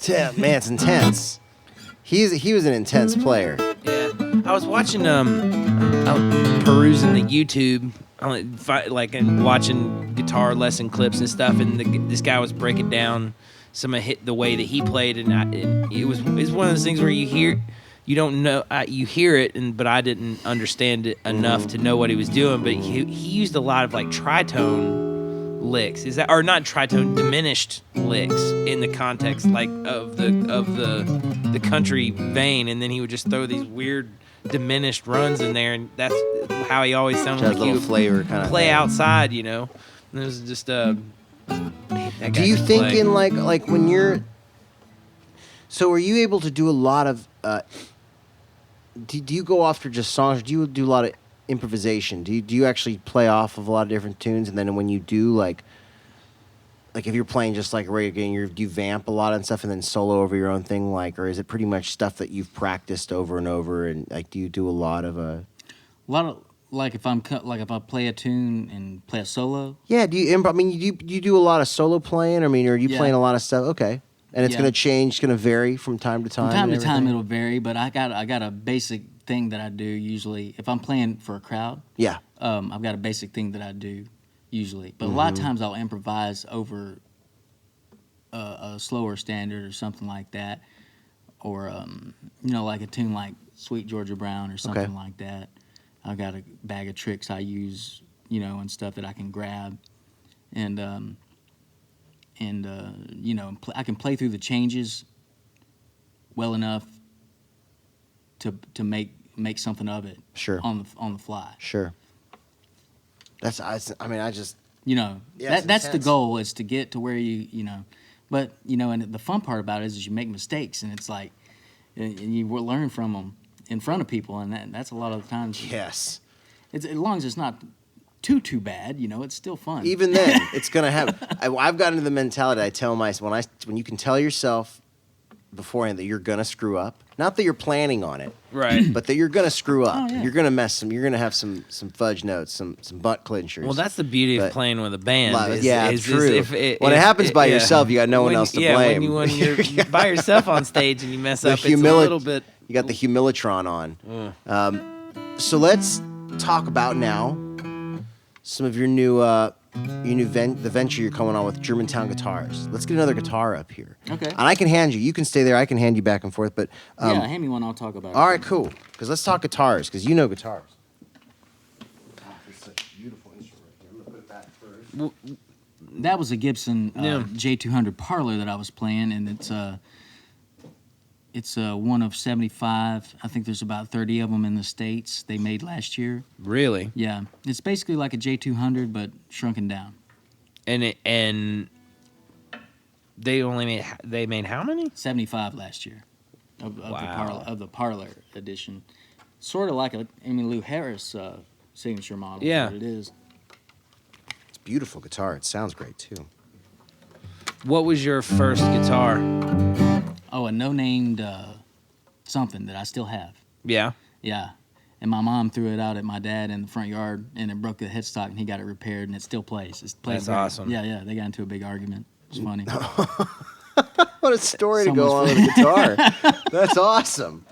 Yeah, man, it's intense. He was an intense player. Yeah, I was watching perusing the YouTube, and watching guitar lesson clips and stuff, and this guy was breaking down some of the way that he played, and it's one of those things where you hear it, but I didn't understand it enough to know what he was doing. But he used a lot of like tritone licks, or not tritone, diminished licks in the context like of the country vein, and then he would just throw these weird diminished runs in there, and that's how he always sounded Just like a he little would flavor kind of play thing. outside, you know. And it was just man, that guy Do you can think play. in like when you're so are you able to do a lot of do you go after just songs, or do you do a lot of improvisation? Do you actually play off of a lot of different tunes, and then when you do like if you're playing just like a regular game, do you vamp a lot and stuff and then solo over your own thing, like, or is it pretty much stuff that you've practiced over and over, and like do you do a lot of like if if I play a tune and play a solo. Yeah, do you I mean, you do a lot of solo playing? I mean, are you Yeah. playing a lot of stuff? Okay. And it's Yeah. going to change, it's going to vary from time to time. From time and to time, everything? it'll vary, but I got a basic thing that I do usually. If I'm playing for a crowd, Yeah. I've got a basic thing that I do usually. But a lot of times I'll improvise over a slower standard or something like that, or like a tune like "Sweet Georgia Brown" or something like that. I've got a bag of tricks I use, and stuff that I can grab, and I can play through the changes well enough to make something of it. Sure. On the fly. Sure. That's I mean, I just Yeah, it's that's the intense. goal, is to get to where but and the fun part about it is you make mistakes, and it's like, and you will learn from them in front of people, and that's a lot of the times. yes. It's, as long as it's not too bad, it's still fun. Even then, it's going to happen. I've gotten into the mentality. I tell myself when you can tell yourself beforehand that you're going to screw up, not that you're planning on it, Right. but that you're going to screw up. Oh, yeah. You're going to mess some. You're going to have some fudge notes, some butt clinchers. Well, that's the beauty of But- playing with a band. yeah, is true. if When it happens by yourself, you got no one When- else to yeah, blame. when you're by yourself on stage and you mess The up, it's a little bit. You got the humilitron on. So let's talk about now some of your new the venture you're coming on with Germantown Guitars. Let's get another guitar up here. Okay. And I can hand you. You can stay there. I can hand you back and forth. But Yeah, hand me one. I'll talk about it. all right, cool. Because let's talk guitars. Because you know guitars. It's such a beautiful instrument right here. I'm gonna put it back first. That was a Gibson Yeah. J200 Parlor that I was playing, and it's one of 75. I think there's about 30 of them in the States they made last year. Really, Yeah, it's basically like a J200 but shrunken down. and they made how many? 75 last year of Wow. the Parlor edition. Sort of like a Amy Lou Harris signature model. Yeah. But it is. It's a beautiful guitar. It sounds great too. What was your first guitar? Oh, a no-named something that I still have. Yeah. Yeah. And my mom threw it out at my dad in the front yard, and it broke the headstock, and he got it repaired, and it still plays. It plays That's great. awesome. Yeah. They got into a big argument. It's funny. What a story to go on Someone's with a guitar. That's awesome.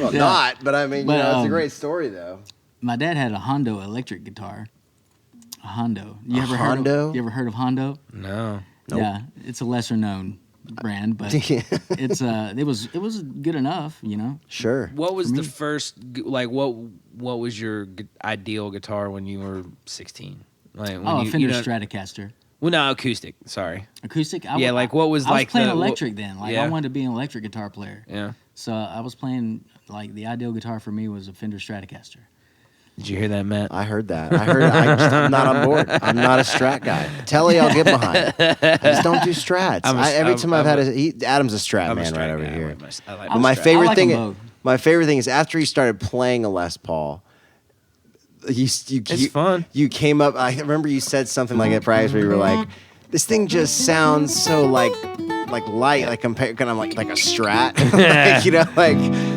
Well, Yeah. not, but I mean, But, it's a great story though. My dad had a Hondo electric guitar. A Hondo. You ever Hondo? You ever heard of Hondo? No. Nope. Yeah, it's a lesser known brand, but it's it was good enough, Sure. What was For the me- first like what was your ideal guitar when you were 16? Like when Oh, a you, Fender you know, Stratocaster. Well, no, acoustic. Sorry. Acoustic? Yeah, like, what was I like was playing the- electric then. Like yeah. I wanted to be an electric guitar player. Yeah. So I was playing, like, the ideal guitar for me was a Fender Stratocaster. Did you hear that, Matt? I heard that. I'm not on board. I'm not a Strat guy. Telly, I'll get behind. I just don't do Strats. Every time I've had Adam's a Strat I'm a man Strat right over guy. I here. like my- I like But my my Strat. favorite I like thing, 'em both. my favorite thing is after he started playing a Les Paul. You fun. You came up. I remember you said something like at practice where you were like, "This thing just sounds so like light, like compared kind of like a Strat."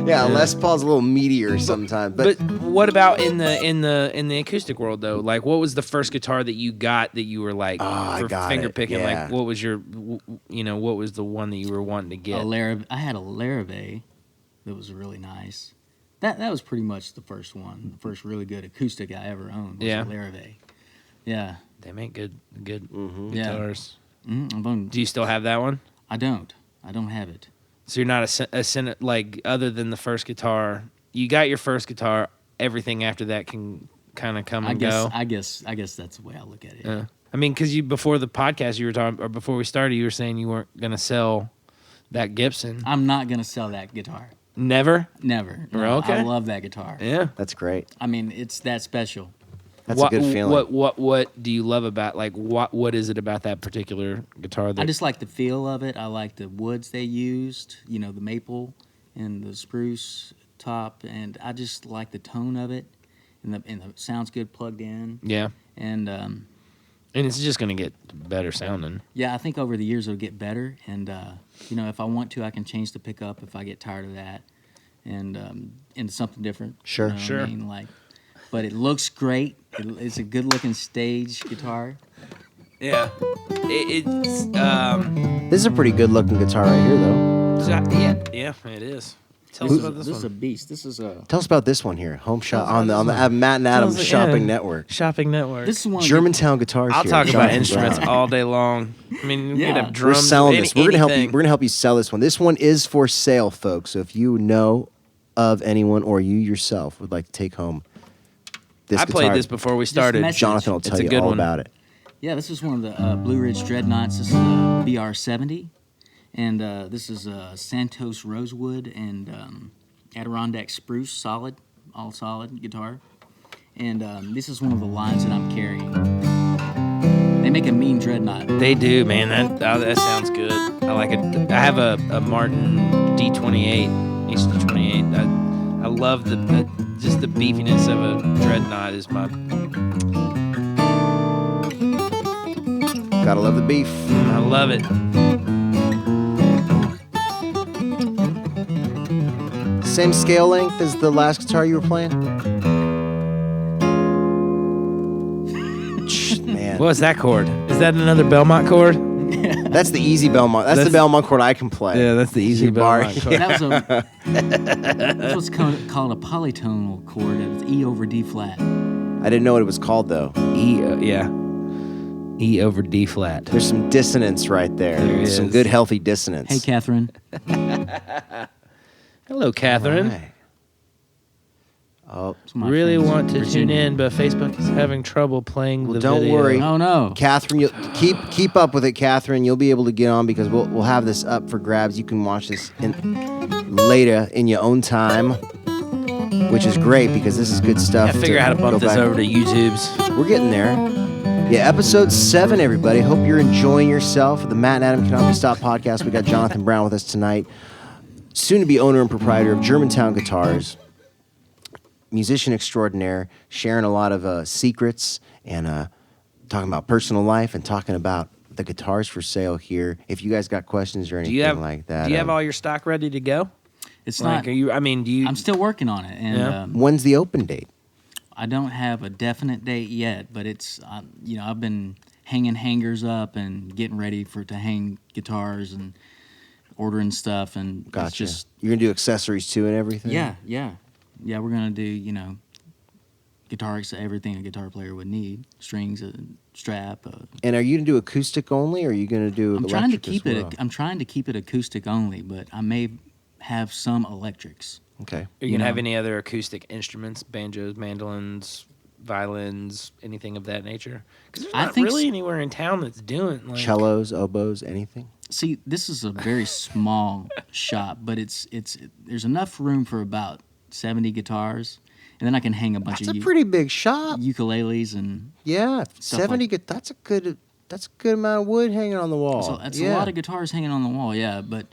Les Paul's a little meatier sometimes. But what about in the acoustic world though? Like, what was the first guitar that you got that you were like I for got finger it, picking? yeah. Like, what was your, what was the one that you were wanting to get? I had a Larrivee that was really nice. That was pretty much the first one, the first really good acoustic I ever owned. Was Yeah. a Larrivee. Yeah. They make good Yeah. guitars. Mm-hmm. Do you still have that one? I don't have it. So you're not like other than the first guitar. You got your first guitar. Everything after that can kind of come and go. I guess that's the way I look at it. Yeah. I mean, because before the podcast, you were talking, or before we started, you were saying you weren't gonna sell that Gibson. I'm not gonna sell that guitar. Never. Never. Okay. I love that guitar. Yeah. That's great. I mean, it's that special. That's a good feeling. What do you love about what is it about that particular guitar that I just like the feel of it. I like the woods they used, the maple and the spruce top, and I just like the tone of it, and the sounds good plugged in. Yeah. And it's just going to get better sounding. yeah, I think over the years it'll get better, and if I want to, I can change the pickup if I get tired of that, and into something different. Sure. You know Sure. what I mean? But it looks great. It's a good-looking stage guitar. Yeah. It's This is a pretty good looking guitar right here, though. yeah, it is. Tell us about this is a one. beast. This is a. Tell us about this one here. Home shop Tell us on the about this Matt and Adams Tell us- Shopping yeah. Network. Shopping Network. This is one. Germantown guitars. I'll here. talk about Jonathan instruments Brown. all day long. I mean, you Yeah. could have We're drums. selling this. We're gonna help you. anything. We're gonna help you sell this one. This one is for sale, folks. So if you know of anyone or you yourself would like to take home this I played guitar, this before we started. message. Jonathan will It's tell a you good all one. about it. Yeah, this is one of the Blue Ridge Dreadnoughts. This is a BR70, and this is Santos Rosewood and Adirondack Spruce, all solid guitar. And this is one of the lines that I'm carrying. They make a mean dreadnought. They do, man. That sounds good. I like it. I have a Martin D28, HD28. I love just the beefiness of a dreadnought is my. Gotta love the beef. I love it. Same scale length as the last guitar you were playing. Man, What's that chord? Is that another Belmont chord? that's the easy Belmont. That's the Belmont chord I can play. Yeah, that's the easy bar. Belmont chord. That was that's what's called a polytonal chord. It's E over D flat. I didn't know what it was called though. E, yeah. E over D flat. There's some dissonance right there. There Some is. good healthy dissonance. Hey, Catherine. Hello, Catherine. Right. Oh, It's my Really friends want to tune Virginia. in, but Facebook is having trouble playing Well, the don't video. worry. Oh no. Catherine, you'll keep up with it, Catherine. You'll be able to get on because we'll have this up for grabs. You can watch this later in your own time, which is great because this is good stuff. I figure out how to go bump this back. over to YouTube's. We're getting there. Yeah, episode 7, everybody. Hope you're enjoying yourself. The Matt and Adam Cannot Be Stopped podcast. We got Jonathan Brown with us tonight, soon to be owner and proprietor of Germantown Guitars, musician extraordinaire, sharing a lot of secrets and talking about personal life and talking about the guitars for sale here. If you guys got questions or anything like that, Do you have all your stock ready to go? It's Like, not. are you? I mean, do you? I'm still working on it, and Yeah. when's the open date? I don't have a definite date yet. But it's I've been hanging hangers up and getting ready to hang guitars and ordering stuff, and it's Gotcha. just You're gonna do accessories too and everything. yeah. We're gonna do everything a guitar player would need: strings, a strap. And are you gonna do acoustic only, or are you gonna do? I'm trying to electric as keep well? it. I'm trying to keep it acoustic only, but I may have some electrics. Okay. Are you you gonna have know. any other acoustic instruments, banjos, mandolins, violins, anything of that nature? Because there's I not think really s- anywhere in town that's doing like Cellos, oboes, anything. See, this is a very small shop, but there's enough room for about 70 guitars, and then I can hang a bunch That's of a pretty big shop. ukuleles and Yeah, Stuff 70. like- That's a good amount of wood hanging on the wall. so that's yeah. a lot of guitars hanging on the wall. Yeah, but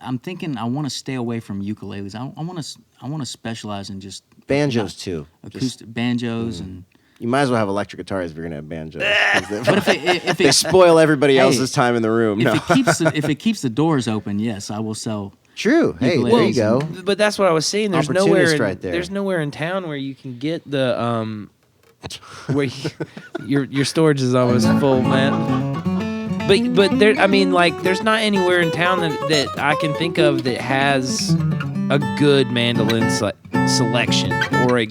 I'm thinking I want to stay away from ukuleles. I want to specialize in just banjos too. acoustic banjos and. You might as well have electric guitars if you're gonna have banjos. 'Cause But if they it spoil everybody Hey, else's time in the room. No. if it keeps the doors open, yes, I will sell. True. Hey, there you Ukuleles go. But that's what I was saying. There's nowhere. Opportunist right there. There's nowhere in town where you can get the where your storage is almost full, man. But there, I mean, like, there's not anywhere in town that I can think of that has a good mandolin selection or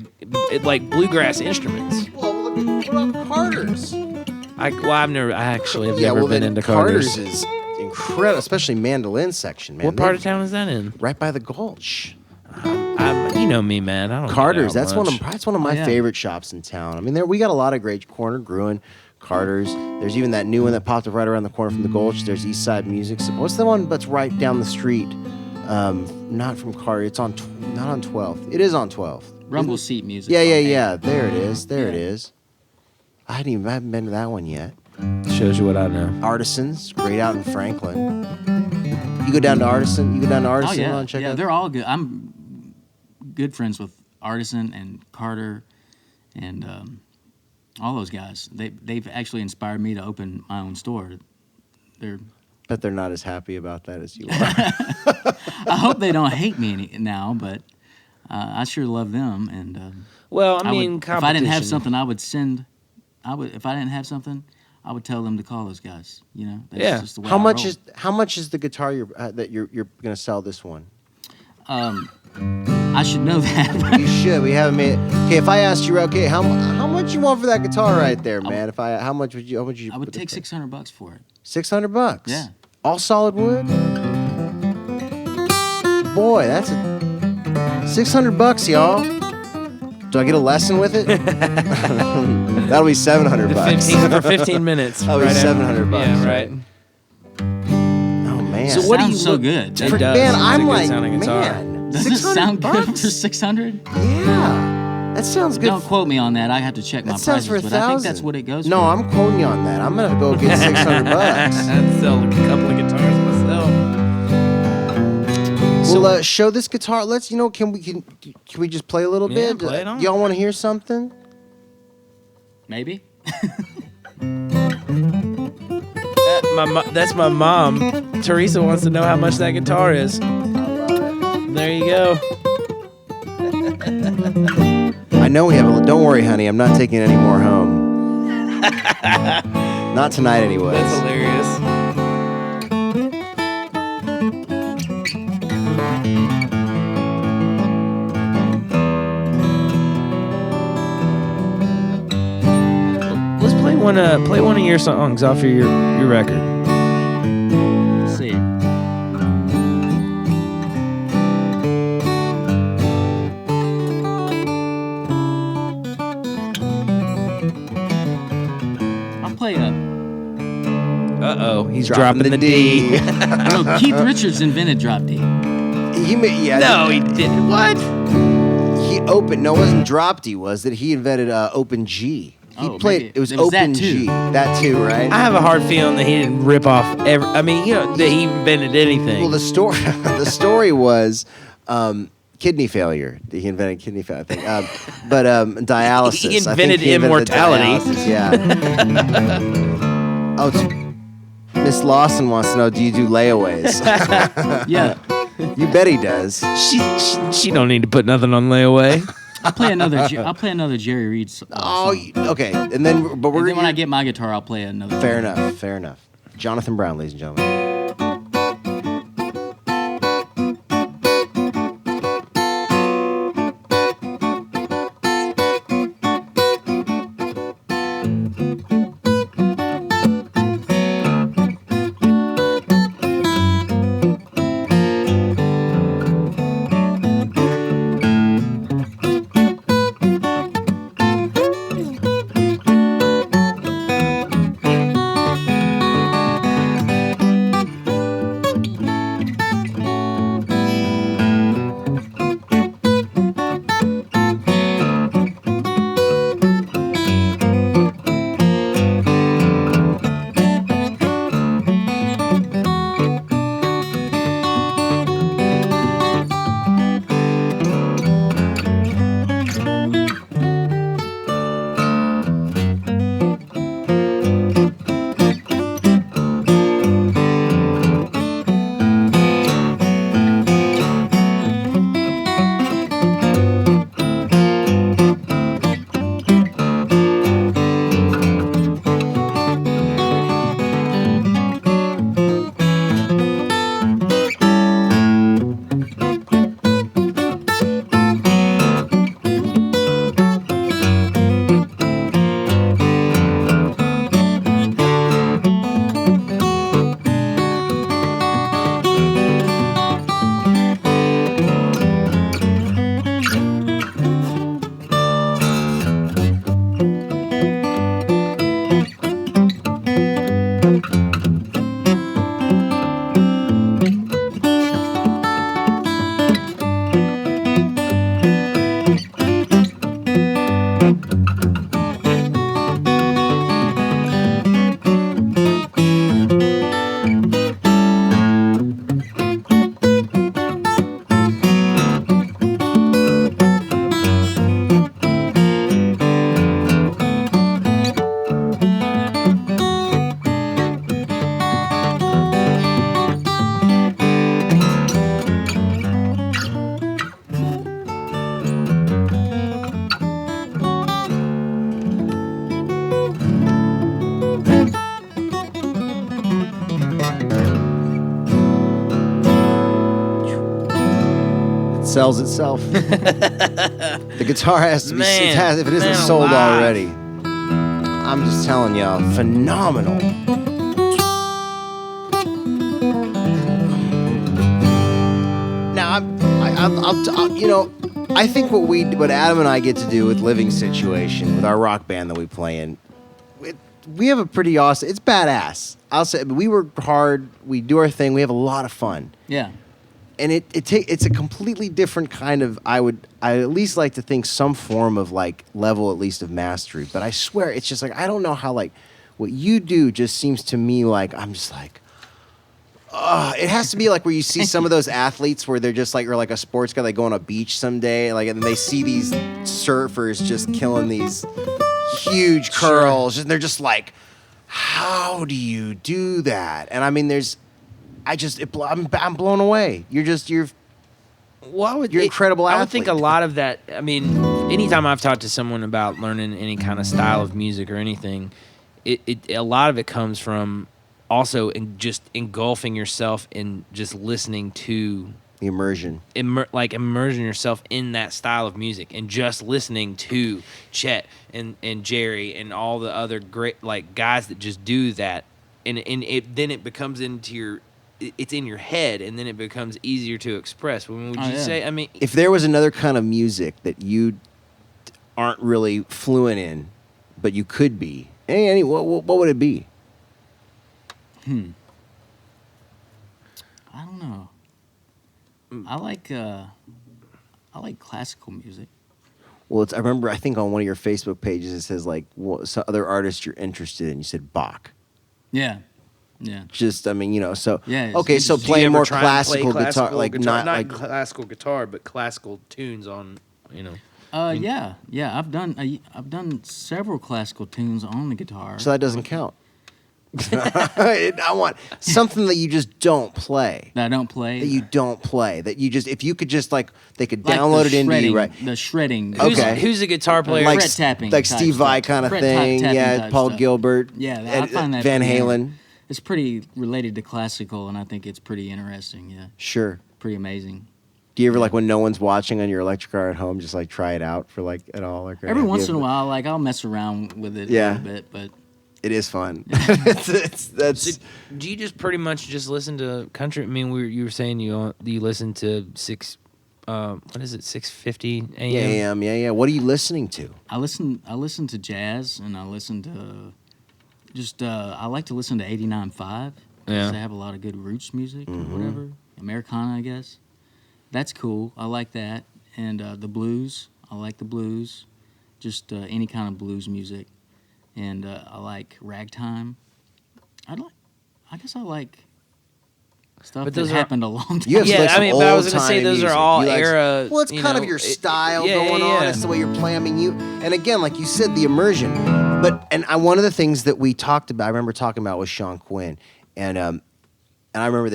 like bluegrass instruments. Well, what about Carter's? I've never well, been then into Carter's. is incredible, especially mandolin section, man. What part of town is that in? Right by the Gulch. You know me, man. I don't. Carter's. Get out much. That's one of my yeah. favorite shops in town. I mean, we got a lot of great corner Gruen, Carter's. There's even that new one that popped up right around the corner from the Gulch. There's East Side Music. So what's the one that's right down the street? Not from Carter. It's on not on 12th. It is on 12th. Rumble Seat Music. Yeah. There it is. There it is. I haven't been to that one yet. Shows you what I know. Artisans, great out in Franklin. You go down to Artisan. Oh yeah, and check yeah. out. They're all good. I'm good friends with Artisan and Carter, and all those guys. They've actually inspired me to open my own store. Bet they're not as happy about that as you are. I hope they don't hate me now, but I sure love them. And Well, I mean, if I didn't have something, I would send. If I didn't have something, I would tell them to call those guys. You know, that's just the way How I much roll. how much is the guitar that you're going to sell this one? I should know that. You should. We haven't made. Okay, if I asked you, okay, how much you want for that guitar right there, man? How much would you? I would take $600 for it. $600. Yeah. All solid wood. Boy, that's $600, y'all. Do I get a lesson with it? That'll be $700. For 15 minutes. That'll be right after- $700. Yeah, right. Oh man. So what do you Sounds so look- good. It For- does. Man, It's a I'm good like, sounding guitar. man, Does this sound good for $600? 600? Yeah, that sounds good. Don't quote me on that. I have to check my That sounds prices, for but I think 1,000. that's what it goes No, for. I'm quoting you on that. I'm gonna go get $600. I'd sell a couple of guitars myself. Well, show this guitar. Let's, can we just play a little Yeah, bit? play it on. Y'all want to hear something? Maybe. That's my mom. Teresa wants to know how much that guitar is. There you go. I know we have a. Don't worry, honey. I'm not taking any more home. Not tonight, anyways. That's hilarious. Let's play one of your songs off of your record. Let's see. I'll play a. Uh-oh, he's Dropping dropping, the D. No, Keith Richards invented drop D. No, he didn't. What? He opened. No, it wasn't drop D. Was that he invented open G? He Oh, played. maybe. It was It was that open too. G. That too, right? I have a hard feeling that he didn't rip off that he invented anything. Well, the story was kidney failure. He invented kidney failure, I think. But dialysis. He I think invented immortality. dialysis, yeah. Oh, Miss Lawson wants to know: do you do layaways? Yeah. You bet he does. She don't need to put nothing on layaway. I'll play another Jerry Reed song. Okay. And then, but we're And then when gonna I get my guitar, I'll play another. Fair enough. Jonathan Brown, ladies and gentlemen. sells itself. The guitar has to be. Man, if it isn't man sold alive. already, I'm just telling y'all, phenomenal. Now, I think what Adam and I get to do with Living Situation, with our rock band that we play in, we have a pretty awesome. It's badass. I'll say we work hard. We do our thing. We have a lot of fun. Yeah. And it's a completely different kind of. I at least like to think some form of like level at least of mastery. But I swear it's just like I don't know how like what you do just seems to me like I'm just like. It has to be like where you see some of those athletes where they're just like, or like a sports guy, they go on a beach someday, like, and they see these surfers just killing these huge curls, and they're just like, how do you do that? And I mean, I'm blown away. You're Well, you're incredible I would think a athlete. lot of that. I mean, anytime I've talked to someone about learning any kind of style of music or anything, a lot of it comes from also in just engulfing yourself in just listening to the immersion, immersing yourself in that style of music and just listening to Chet and Jerry and all the other great like guys that just do that, and then it becomes it's in your head, and then it becomes easier to express. Would you say? I mean, if there was another kind of music that you aren't really fluent in, but you could be, what would it be? I don't know. I like classical music. Well, I remember, I think on one of your Facebook pages, it says, like, some other artists you're interested in. You said Bach. Yeah. Yeah. Just, I mean, so. Yeah, okay, so do you playing ever more try and play classical guitar, like, guitar, not like. classical guitar, but classical tunes on, Yeah. I've done several classical tunes on the guitar. So that doesn't count. I want something that you just don't play. That I don't play. That you don't play. That you just, if you could just, like, they could Like download the it into you, shredding- right? The shredding. Okay. Who's a guitar player? Like, fret tapping like type Steve Vai stuff. kind of Fret thing. tapping Yeah, type Paul stuff. Gilbert. Yeah, I find that Van pretty, Halen. It's pretty related to classical, and I think it's pretty interesting. Yeah, Sure. pretty amazing. Do you ever, like, when no one's watching on your electric car at home, just, like, try it out for, like, at all? Like, Every once in a while, like I'll mess around with it a little bit, but It is fun. That's So, do you just pretty much just listen to country? I mean, you were saying you listen to 6:50 a.m. yeah. What are you listening to? I listen to jazz, and I listen to I like to listen to 89.5. Yeah. They have a lot of good roots music or whatever. Americana, I guess. That's cool. I like that. And the blues. I like the blues. Just any kind of blues music. And I like ragtime. I guess I like stuff But that those are- happened a long time. You have Yeah, like I some mean, but I was gonna old-timey say those are music. all You like- era. Well, it's you kind of know, your style yeah, going on. yeah. It's the way you're playing. I mean, and again, like you said, the immersion. But one of the things that we talked about, I remember talking about with Sean Quinn, and I remember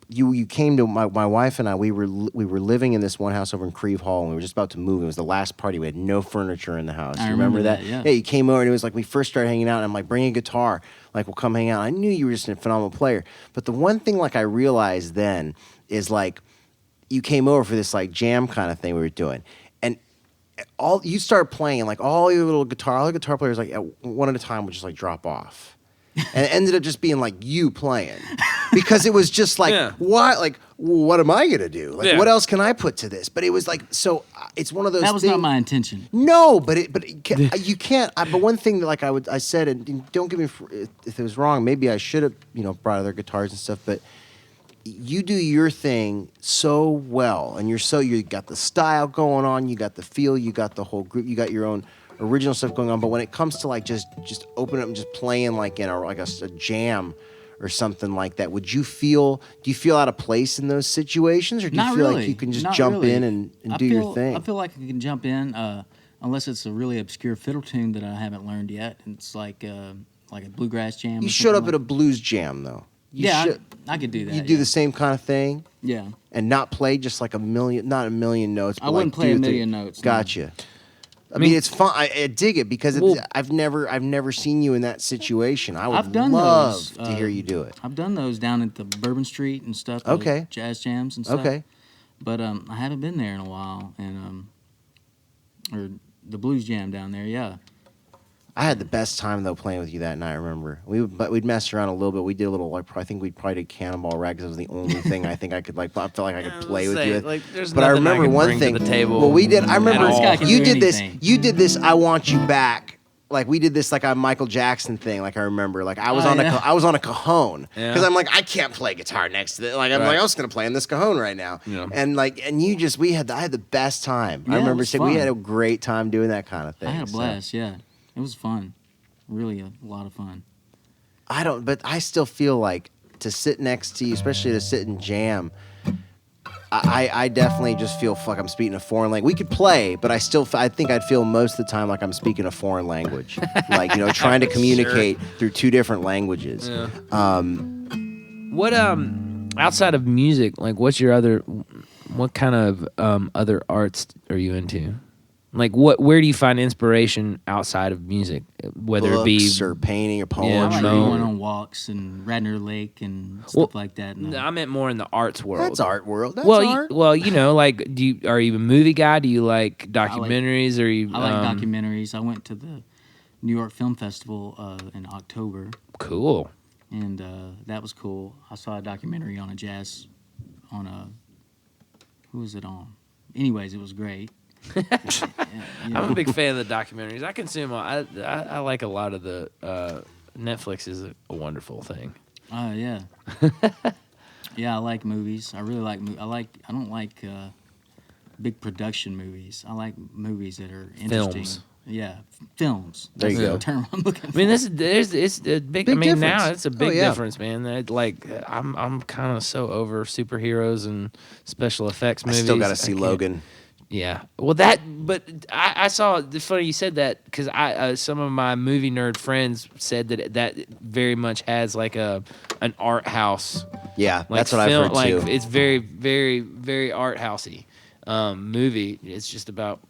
you came to my wife and I. We were living in this one house over in Creve Hall, and we were just about to move. It was the last party. We had no furniture in the house. I You remember remember that? that, yeah. Yeah, you came over and it was like we first started hanging out, and I'm like, bring a guitar. Like, we'll come hang out. I knew you were just a phenomenal player. But the one thing, like, I realized then is, like, you came over for this, like, jam kind of thing we were doing. And you started playing, and, like, all the guitar players, like, one at a time would just, like, drop off. And it ended up just being, like, you playing. Because it was just like, Yeah. what? Like, what am I going to do? Like, Yeah. what else can I put to this? But it was like, so it's one of those That was things. not my intention. No, but you can't. But one thing that, like, I said, and don't give me if it was wrong. Maybe I should have, brought other guitars and stuff. But you do your thing so well, and you got the style going on, you got the feel, you got the whole group, you got your own original stuff going on. But when it comes to, like, just open up and just playing, like, in a jam or something like that, do you feel out of place in those situations, or do you Not feel really. like you can just Not jump really. in and I do feel- your thing? I feel like I can jump in, unless it's a really obscure fiddle tune that I haven't learned yet. It's like a bluegrass jam. You or showed up something at a blues jam, though. I could do that. You do the same kind of thing Yeah. and not play just like not a million notes. But I wouldn't like play do a the million thing. notes, no. Gotcha. I mean, it's fun. I dig it because Well- I've never seen you in that situation. I would I've done love those, to hear you do it. I've done those down at the Bourbon Street and stuff. Okay. Jazz jams and stuff. Okay. But I haven't been there in a while, and or the Blues Jam down there, yeah. I had the best time though playing with you that night. I remember we'd messed around a little bit. We did a little like I think we probably did Cannonball Rag because it was the only thing I think I could like. I felt like I could play with you. Like, there's But I nothing remember can one bring to thing. the table. Well, we did. I remember This guy can you do did this. anything. You did this. I want you back. Like we did this like a Michael Jackson thing. Like I remember. Like I was on yeah. I was on a cajon Yeah. because I'm like I can't play guitar next to it. Like I'm Right. like I was gonna play in this cajon right now. Yeah. And like and you just I had the best time. Yeah, I it remember was saying we fun. had a great time doing that kind of thing. I had a so. blast, yeah. It was fun. Really a lot of fun. But I still feel like to sit next to you, especially to sit and jam. I definitely just feel like I'm speaking a foreign language. We could play, but I think I'd feel most of the time like I'm speaking a foreign language, like trying to communicate through two different languages. Yeah. What outside of music, like what kind of other arts are you into? Like where do you find inspiration outside of music? Whether it be Books or painting or I poetry. like no. going on walks and Radnor Lake and stuff like that. And, I meant more in the arts world. That's art world. That's well, art. like, are you a movie guy? Do you like documentaries? Or you? I like documentaries. I went to the New York Film Festival in October, Cool. and that was cool. I saw a documentary on who was it on? Anyways, it was great. I'm a big fan of the documentaries. I consume. I like a lot of the. Netflix is a wonderful thing. Oh yeah, yeah. I like movies. I really like. I don't like big production movies. I like movies that are interesting. Films. Yeah, films. There you That's go. the term I'm looking for. I mean, it's a big. Big I mean, difference. now it's a big Oh, yeah. difference, man. I'm kind of so over superheroes and special effects I movies. still got to see can't- Logan. Yeah. Well, but I saw. It's funny you said that because some of my movie nerd friends said that very much has like an art house. Yeah, Like that's what I've film, heard like too. it's very, very, very art housey. Movie. It's just about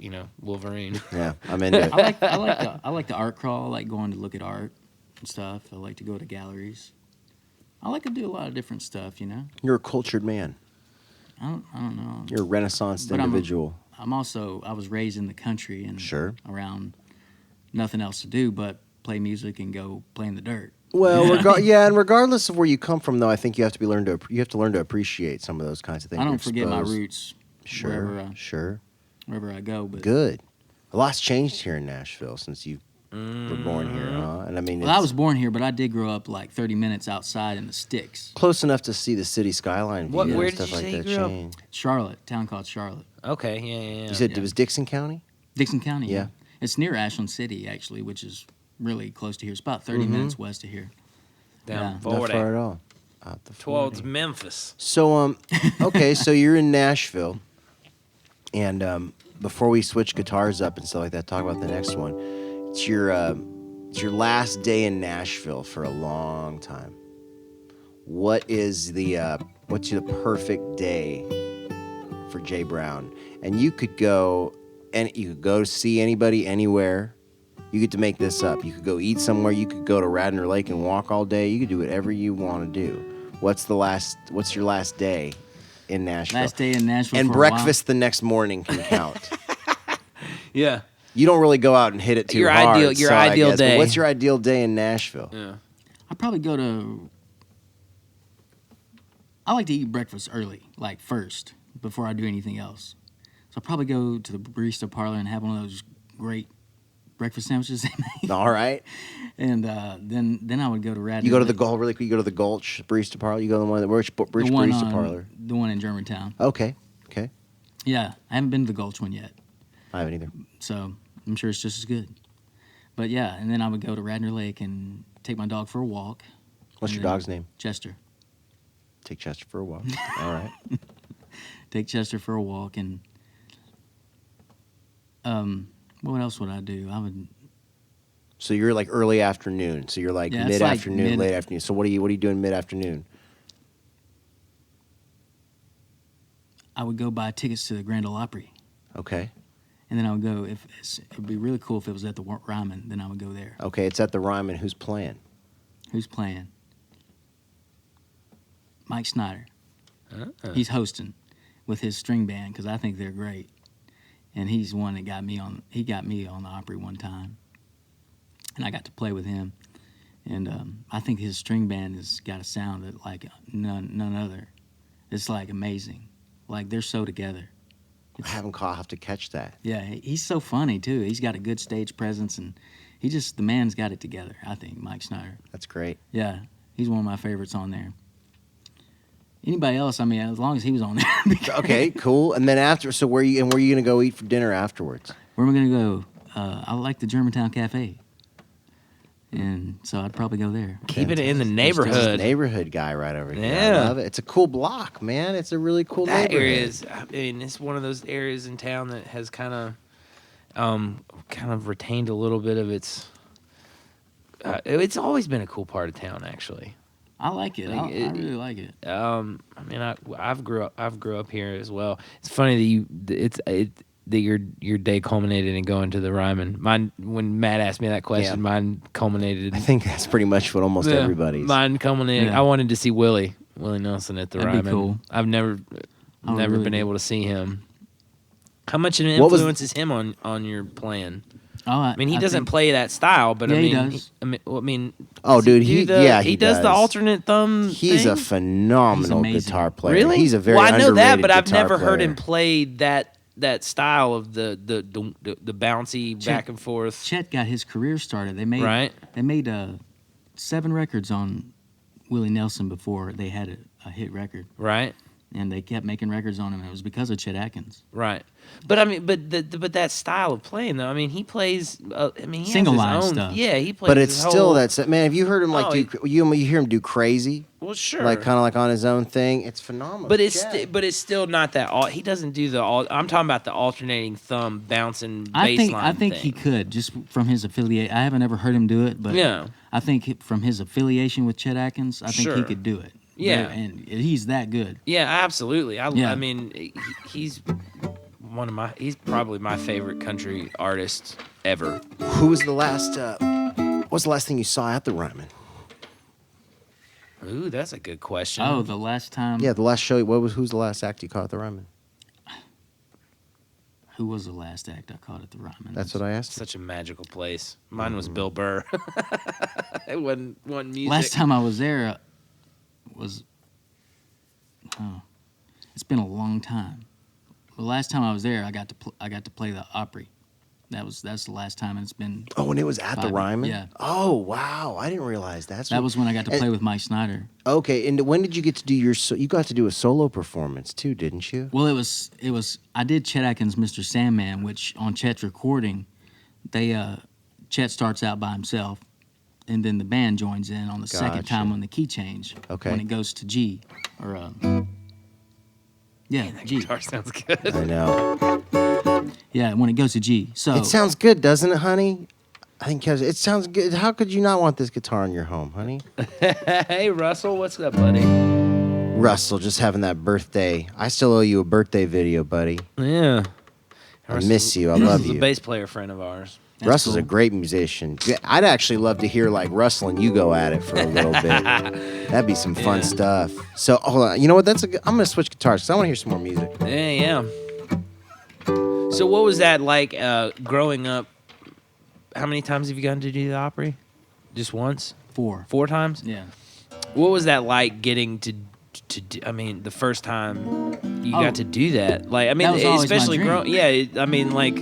Wolverine. Yeah, I'm into it. I like the art crawl. I like going to look at art and stuff. I like to go to galleries. I like to do a lot of different stuff. You're a cultured man. I don't know. You're a renaissance But I'm a- individual. I was raised in the country and Sure. around nothing else to do but play music and go play in the dirt. Well, and regardless of where you come from, though, I think you have to learn to appreciate some of those kinds of things. I don't You're forget my exposed. roots Sure, sure. wherever I go. But Good. A lot's changed here in Nashville since you were born here, huh? And I mean, well, I was born here, but I did grow up like 30 minutes outside in the sticks. close enough to see the city skyline view and Where did stuff you like say you that grew up? change. Charlotte, town called Charlotte, Okay. Yeah. You said yeah. it was Dixon County? Dixon County. Yeah. It's near Ashland City actually, which is really close to here. It's about 30 Mm-hmm. minutes west of here. Down Yeah. Not 40 far at all. Out the 40. towards Memphis. So, okay, so you're in Nashville, and before we switch guitars up and stuff like that, talk about the next one. It's your last day in Nashville for a long time. What's the perfect day for Jay Brown? And you could go see anybody anywhere. You get to make this up. You could go eat somewhere. You could go to Radnor Lake and walk all day. You could do whatever you want to do. What's your last day in Nashville? Last day in Nashville And for a while. breakfast the next morning can count. Yeah. You don't really go out and hit it too Your hard. ideal I ideal guess. But day. what's your ideal day in Nashville? Yeah. I probably go to. I like to eat breakfast early, like first, before I do anything else. So I'll probably go to the barista parlor and have one of those great breakfast sandwiches they make. All right. And then I would go to Radnor. You go to the Lake. Gulch really quick. You go to the Gulch Barista Parlor. You go to the one which The one Barista on- Parlor? The one in Germantown. Okay. Yeah, I haven't been to the Gulch one yet, I haven't either. so I'm sure it's just as good. But yeah, and then I would go to Radnor Lake and take my dog for a walk. What's And your then dog's name? Chester. Take Chester for a walk. All right. Take Chester for a walk and what else would I do? I would So you're like early afternoon. So you're like Yeah, it's mid like afternoon, mid- late afternoon. So what are you doing mid afternoon? I would go buy tickets to the Grand Ole Opry, Okay. and then I would go. It'd be really cool if it was at the Ryman. Then I would go there. Okay. It's at the Ryman. Who's playing? Who's playing? Mike Snyder. Uh-uh. He's hosting, with his string band because I think they're great. And he's one that got me on. He got me on the Opry one time, and I got to play with him. And I think his string band has got a sound that like none other. It's like amazing. Like they're so together. I'll have to catch that. Yeah, he's so funny too. He's got a good stage presence, and the man's got it together. I think Mike Snyder. That's great. Yeah, he's one of my favorites on there. Anybody else? I mean, as long as he was on there. Okay, cool. And then after, so where are you gonna go eat for dinner afterwards? Where am I gonna go? I like the Germantown Cafe, and so I'd probably go there. Keep it in the This neighborhood. neighborhood guy right over here. Yeah. I love it. It's a cool block, man. It's a really cool That neighborhood. area is, I mean, it's one of those areas in town that has kind of retained a little bit of its. It's always been a cool part of town, actually. I like it. Like, I really like it. I mean, I've grew up here as well. It's funny that that your day culminated in going to the Ryman. Mine, when Matt asked me that question, Yeah. mine culminated. I think that's pretty much what almost everybody's. Mine culminated. Yeah. I wanted to see Willie Nelson at the That'd be Ryman. cool. I've never really been do. able to see him. How much of an What was- influence is him on your playing? Oh, I mean, he doesn't think- play that style, but Yeah, I he mean, does. Oh, does he dude, do he he does the does. alternate thumb. He's thing? a phenomenal He's amazing. guitar player. Really? He's a very well. I know that, underrated but I've guitar never heard player. him play that style of the bouncy Chet- back and forth. Chet got his career started. They made Right. They made 7 records on Willie Nelson before they had a hit record, Right. and they kept making records on him. And it was because of Chet Atkins. Right. But I mean, but that style of playing though. I mean, he plays. I mean, he Single has line his own, stuff. Yeah, he plays. But it's his still whole, that's man. Have you heard him like Oh, you hear him do crazy, well, sure. like kind of like on his own thing? It's phenomenal. But it's Yeah. but it's still not that. He doesn't do the. I'm talking about the alternating thumb bouncing I bass line. think he could just from his affiliate. I haven't ever heard him do it, but Yeah. I think from his affiliation with Chet Atkins, I think he Sure. could do it. Yeah. and he's that good. Yeah, absolutely. Yeah. I mean, he's he's probably my favorite country artist ever. Who was the last? What was the last thing you saw at the Ryman? Ooh, that's a good question. Oh, the last time. Yeah, the last show. Who's the last act you caught at the Ryman? Who was the last act I caught at the Ryman? That's what I asked. Such a magical place. Mine was Bill Burr. It wasn't music. Last time I was there was. Oh, it's been a long time. The last time I was there, I got to play the Opry. That's the last time, and it's been. Oh, and it was at the 5 Ryman. Yeah. Oh wow, I didn't realize That was when I got to play with Mike Snyder. Okay, and when did you get to do you got to do a solo performance too, didn't you? Well, it was. I did Chet Atkins' "Mr. Sandman," which on Chet's recording, Chet starts out by himself, and then the band joins in on the second Gotcha. time on the key change. Okay. When it goes to G, or yeah, That G. guitar sounds good. I know. Yeah, when it goes to G. So It sounds good, doesn't it, honey? I think it sounds good. How could you not want this guitar in your home, honey? Hey, Russell, what's up, buddy? Russell, just having that birthday. I still owe you a birthday video, buddy. Yeah. I miss you. I love Russell's you. a bass player friend of ours. That's Russell's a cool. great musician. Yeah, I'd actually love to hear like Russell and you go at it for a little bit. That'd be some fun Yeah. stuff. So hold on. You know what? I'm gonna switch guitars because I want to hear some more music. Yeah. So what was that like growing up? How many times have you gotten to do the Opry? Just once? 4. 4 times? Yeah. What was that like getting to do, I mean, the first time you got to do that? Like, I mean, That was always my especially dream. I mean, like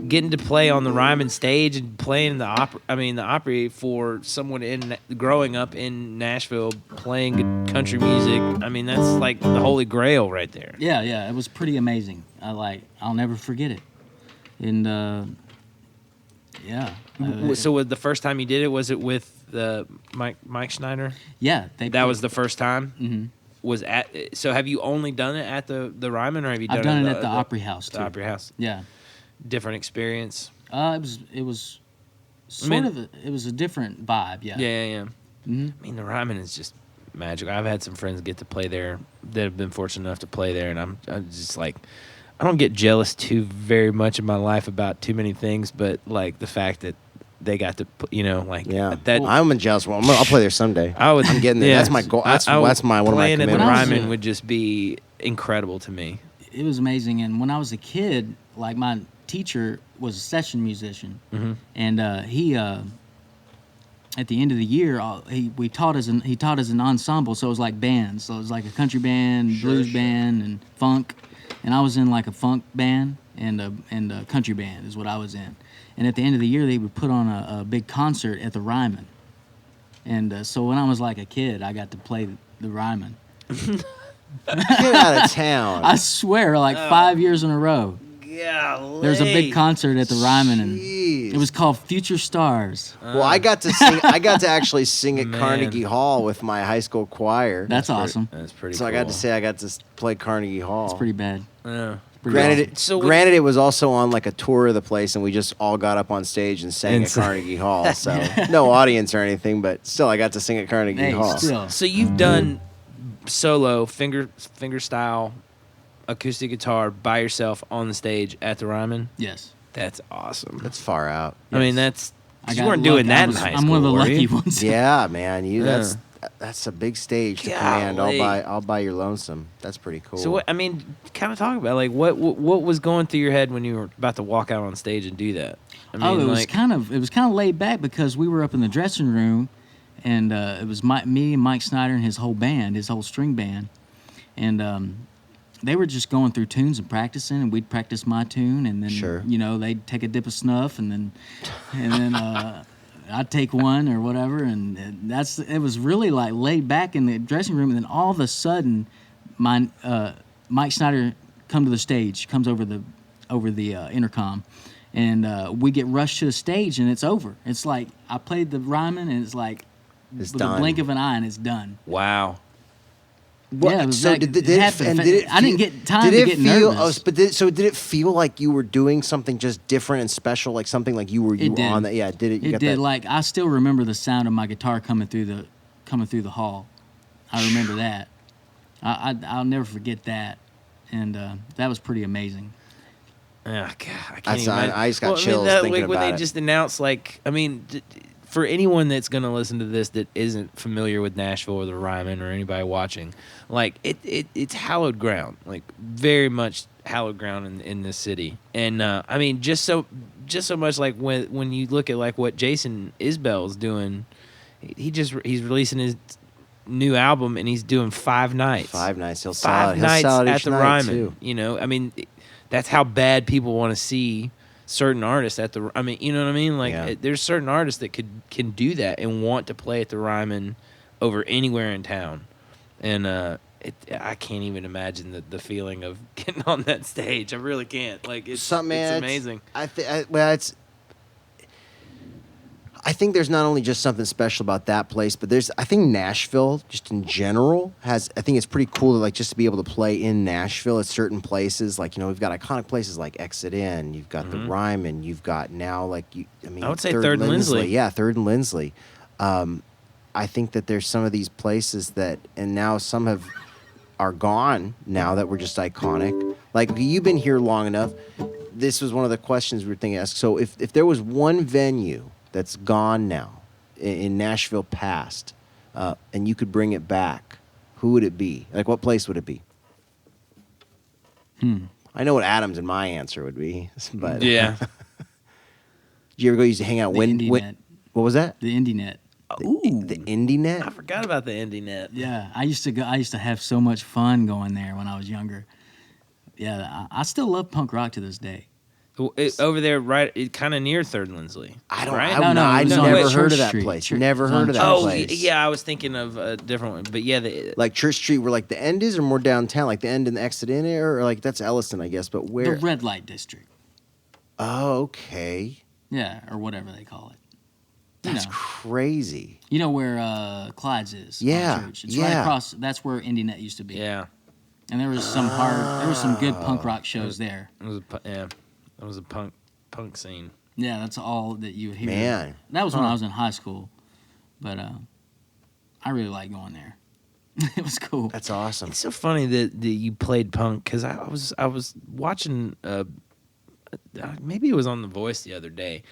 getting to play on the Ryman stage and playing the Opry for someone growing up in Nashville playing good country music. I mean, that's like the holy grail right there. Yeah, it was pretty amazing. I'll never forget it. And yeah. So the first time you did it, was it with Mike Schneider? Yeah, That was the first time? Mhm. So have you only done it at the Ryman, or have you done I've done it at the Opry House The too. Opry House. Yeah. Different experience. It was it was a different vibe. Yeah. Yeah. Mhm. I mean, the Ryman is just magic. I've had some friends get to play there that have been fortunate enough to play there, and I'm just like, I don't get jealous too very much in my life about too many things, but like the fact that they got to, like Yeah, that. I'm a jealous one. I'll play there someday. I would. I'm getting there. Yeah. That's my goal. That's I would- one of my playing at the commitments. Ryman would just be incredible to me. it was amazing. And when I was a kid, like my teacher was a session musician, and he at the end of the year he taught us an ensemble, so it was like bands. So it was like a country band, blues band, and funk. And I was in like a funk band and a country band is what I was in. And at the end of the year, they would put on a big concert at the Ryman. And so when I was like a kid, I got to play the Ryman. Get out of town. I swear, like 5 years in a row. Golly. There was a big concert at the Ryman, and Jeez. it was called Future Stars. Well, I got to sing. I got to actually sing at Man. Carnegie Hall with my high school choir. That's awesome. That's pretty So cool. I got to say I got to play Carnegie Hall. It's pretty bad. Yeah. Pretty Granted, awesome. So granted, it was also on like a tour of the place, and we just all got up on stage and sang And at so- Carnegie Hall. So no audience or anything, but still, I got to sing at Carnegie Hey, Hall. still. So you've done solo finger style acoustic guitar by yourself on the stage at the Ryman. Yes. That's awesome. That's far out. I mean, Yes. that's got you weren't doing lucky. that in high school. I'm one of the were lucky you? ones. Yeah, man, Yeah. that's a big stage to command all Golly. by your lonesome. That's pretty cool. So what? I mean, kind of talk about like what was going through your head when you were about to walk out on stage and do that. I mean, It was like, kind of laid back because we were up in the dressing room, and it was me and Mike Snyder and his whole band, his whole string band, and they were just going through tunes and practicing, and we'd practice my tune, and then Sure. they'd take a dip of snuff, and then I'd take one or whatever, and it was really like laid back in the dressing room, and then all of a sudden, Mike Snyder comes over the intercom, and we get rushed to the stage, and it's over. It's like I played the Ryman, and it's like It's with done. a blink of an eye, and it's done. wow. What- Yeah, it was so that- did it it, happened. and did it I didn't feel- get time did to it get feel, nervous. But did it feel like you were doing something just different and special, like something like you were It did. on that? Yeah, did it? You It got did. that? Like I still remember the sound of my guitar coming through the hall. I remember that. I'll never forget that, and that was pretty amazing. Oh, God, I can't That's- even imagine. I just got chills that, thinking like, when about they it. just announced, like, I mean, for anyone that's going to listen to this that isn't familiar with Nashville or the Ryman or anybody watching, like, it's hallowed ground, like, very much hallowed ground in this city. And, I mean, just so much like when you look at, like, what Jason Isbell's doing, he's releasing his new album, and he's doing 5 nights. 5 nights. He'll sell it. 5 He'll nights sell it at each the night, Ryman. too. You know, I mean, that's how bad people want to see certain artists at the. I mean, you know what I mean? Like, Yeah. there's certain artists that can do that and want to play at the Ryman over anywhere in town, and I can't even imagine the feeling of getting on that stage. I really can't. Like, it's amazing. I think there's not only just something special about that place, but I think Nashville, just in general, I think it's pretty cool to, like, just to be able to play in Nashville at certain places. Like, we've got iconic places like Exit Inn, you've got the Ryman, you've got now, like, I would say Third and Lindsley. Yeah, Third and Lindsley. I think that there's some of these places that, and now some are gone now that were just iconic. Like, you've been here long enough. This was one of the questions we were thinking to ask. So if there was one venue that's gone now in Nashville past, and you could bring it back, who would it be? Like, what place would it be? I know what Adams and my answer would be, but Yeah. Did you ever go used to hang out? The Indie Net. What was that? The Indie Net. The Indie Net? I forgot about the Indie Net. Yeah, I used to have so much fun going there when I was younger. Yeah, I still love punk rock to this day. Over there, right, kind of near Third and Lindsley. I don't. Right? I, No, I've it was on never Church heard of that Street. place. Church- Never it was heard on of that Oh, place. yeah, I was thinking of a different one, but yeah, Like Church Street, where like the end is, or more downtown, like the end and the exit in there, or like that's Elliston, I guess. But where? The red light district. Oh, okay. Yeah, or whatever they call it. You That's know. crazy. You know where Clyde's is? on Yeah, Church. It's right yeah. across. That's where Indie Net used to be. yeah, And there was some good punk rock shows there. it was a punk scene. Yeah, that's all that you would hear. Man. That was when I was in high school, but I really like going there. It was cool. That's awesome. It's so funny that you played punk because I was watching maybe it was on The Voice the other day,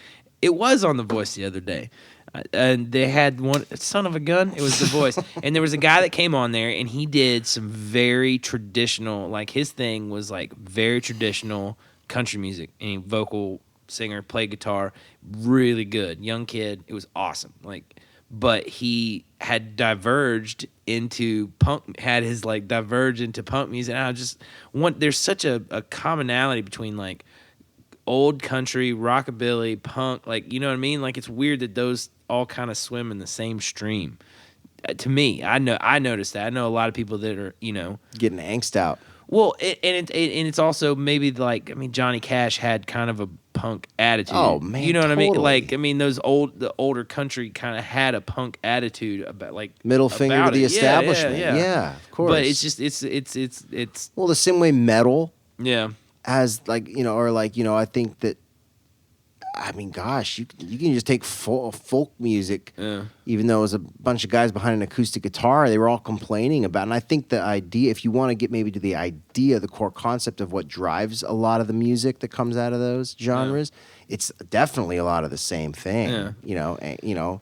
It was on The Voice the other day. And they had one, son of a gun, it was The Voice. And there was a guy that came on there, and he did some very traditional, like his thing was like very traditional country music. And he vocal singer, played guitar, really good. Young kid, it was awesome. Like, but he had diverged into punk, diverge into punk music. And I just want, there's such a commonality between like old country, rockabilly, punk, like, you know what I mean? Like, it's weird that those all kind of swim in the same stream. To me, I noticed that. I know a lot of people that are, you know, Getting angst out. well, and it's also maybe like, I mean, Johnny Cash had kind of a punk attitude. Oh, man, you know what I mean? totally. Like, I mean, the older country kind of had a punk attitude about like Middle finger to about the it. establishment. Yeah. Yeah, of course. But it's just it's well, the same way metal yeah. has, like, you know, or like, you know, I think that, I mean, gosh, you can just take folk music, Yeah. even though it was a bunch of guys behind an acoustic guitar, they were all complaining about it. And I think the idea, if you want to get maybe to the idea, the core concept of what drives a lot of the music that comes out of those genres, it's definitely a lot of the same thing. Yeah. You know,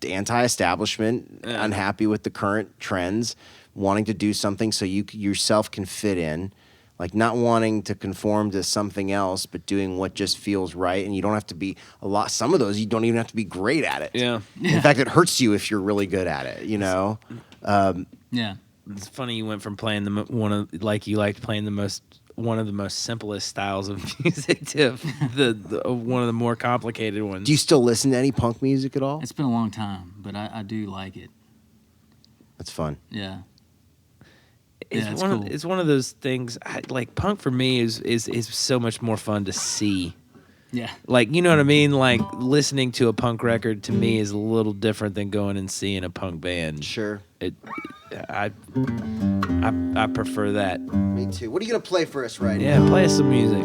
anti-establishment, unhappy with the current trends, wanting to do something so you yourself can fit in. Like not wanting to conform to something else, but doing what just feels right. And you don't have to be some of those, you don't even have to be great at it. Yeah. In fact, it hurts you if you're really good at it, you know? Yeah. It's funny you went from playing you liked playing one of the most simplest styles of music to the one of the more complicated ones. Do you still listen to any punk music at all? It's been a long time, but I do like it. That's fun. Yeah. It's cool. It's one of those things. Like punk for me is so much more fun to see. Yeah. Like, you know what I mean? Like listening to a punk record to me is a little different than going and seeing a punk band. Sure. I prefer that. Me too. What are you going to play for us right now? Yeah, play us some music.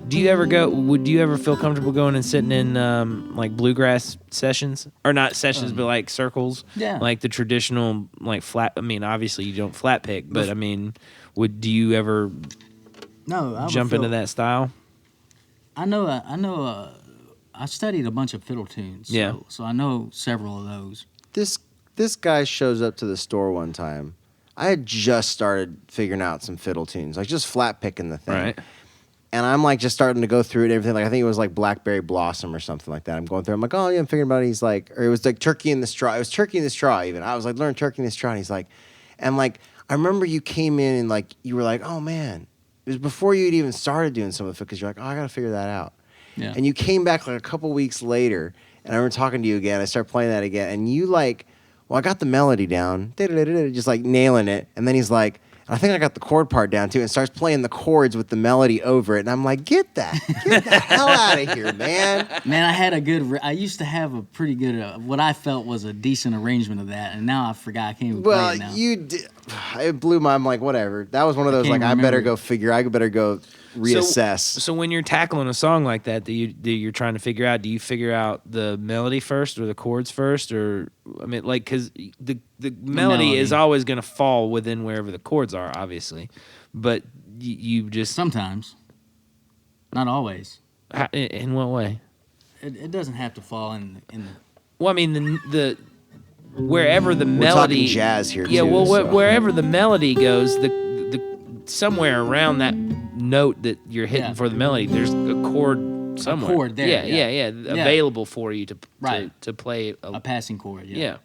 Would you ever feel comfortable going and sitting in like bluegrass sessions? Or not sessions, but like circles? Yeah. Like the traditional like flat, I mean, obviously you don't flat pick, but I mean, do you ever jump into that style? I know I studied a bunch of fiddle tunes. Yeah. So I know several of those. This guy shows up to the store one time. I had just started figuring out some fiddle tunes, like just flat picking the thing. Right. And I'm like just starting to go through it and everything. Like I think it was like Blackberry Blossom or something like that. I'm going through. I'm like, oh yeah, I'm figuring about it. He's like, or it was like Turkey in the Straw. It was Turkey in the Straw even. I was like, learn Turkey in the Straw. And he's like, and like I remember you came in and like you were like, oh man, it was before you'd even started doing some of it because you're like, oh, I gotta figure that out. Yeah. And you came back like a couple weeks later, and I remember talking to you again. I started playing that again, and you like, well, I got the melody down, just like nailing it. And then he's like, I think I got the chord part down too, and starts playing the chords with the melody over it. And I'm like, get the hell out of here, man. Man, I used to have a pretty good, what I felt was a decent arrangement of that, and now I forgot. I can't even play it now. You did. It blew my. I'm like, whatever. That was one of those like, I better go reassess. So when you're tackling a song like that you're trying to figure out, do you figure out the melody first or the chords first, or I mean, like, because the melody is always going to fall within wherever the chords are, obviously, but you just Sometimes, not always. In what way? It doesn't have to fall in the. Well, I mean the wherever the We're melody talking jazz here. Yeah, too, well, so. wherever the melody goes, the somewhere around that note that you're hitting for the melody, there's a chord somewhere. A chord there. Yeah, available for you to play A passing chord. yeah.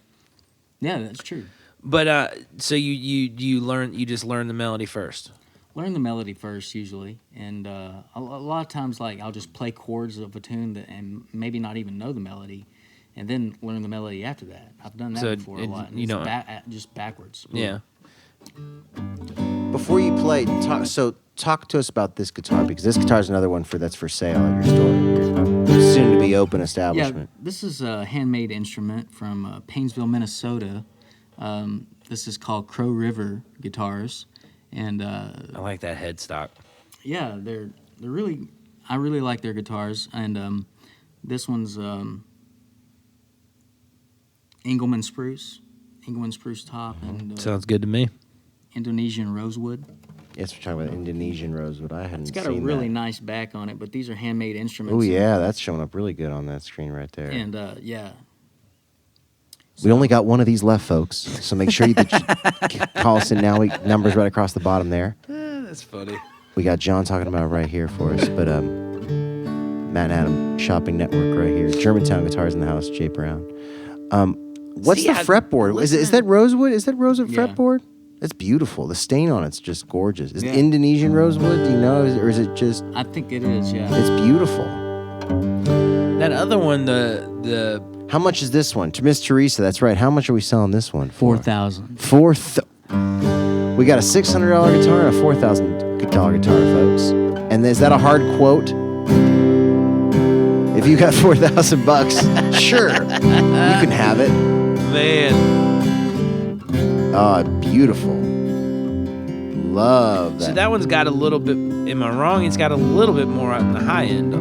Yeah, that's true. But so you just learn the melody first. Learn the melody first usually, and a lot of times like I'll just play chords of a tune and maybe not even know the melody, and then learn the melody after that. I've done that before a lot. You know, just backwards. Yeah. Before you play, talk to us about this guitar, because this guitar is another one that's for sale at your store, your soon to be open establishment. Yeah, this is a handmade instrument from Painesville, Minnesota. This is called Crow River guitars, and I like that headstock. yeah, they're really. I really like their guitars, and this one's Engelmann spruce top, and Sounds good to me. Indonesian rosewood. Yes, we're talking about Indonesian rosewood. I hadn't It's got seen a really that. nice back on it, but these are handmade instruments. Oh yeah, that's showing up really good on that screen right there. And yeah. We only got one of these left, folks. So make sure you call us in now. Numbers right across the bottom there. That's funny. We got John talking about it right here for us. But Matt and Adam Shopping Network right here. Germantown Guitars in the house, Jay Brown. What's See, the fretboard? Is that rosewood? Is that rosewood Yeah. fretboard? That's beautiful. The stain on it's just gorgeous. Is it Indonesian rosewood? Do you know? Or is it just... I think it is, yeah. It's beautiful. That other one, the How much is this one? To Miss Teresa, that's right. How much are we selling this one for? $4,000. We got a $600 guitar and a $4,000 guitar, folks. And is that a hard quote? If you got $4,000, sure, you can have it. man. Oh, beautiful. Love that. So that one's got a little bit. Am I wrong? It's got a little bit more on the high end,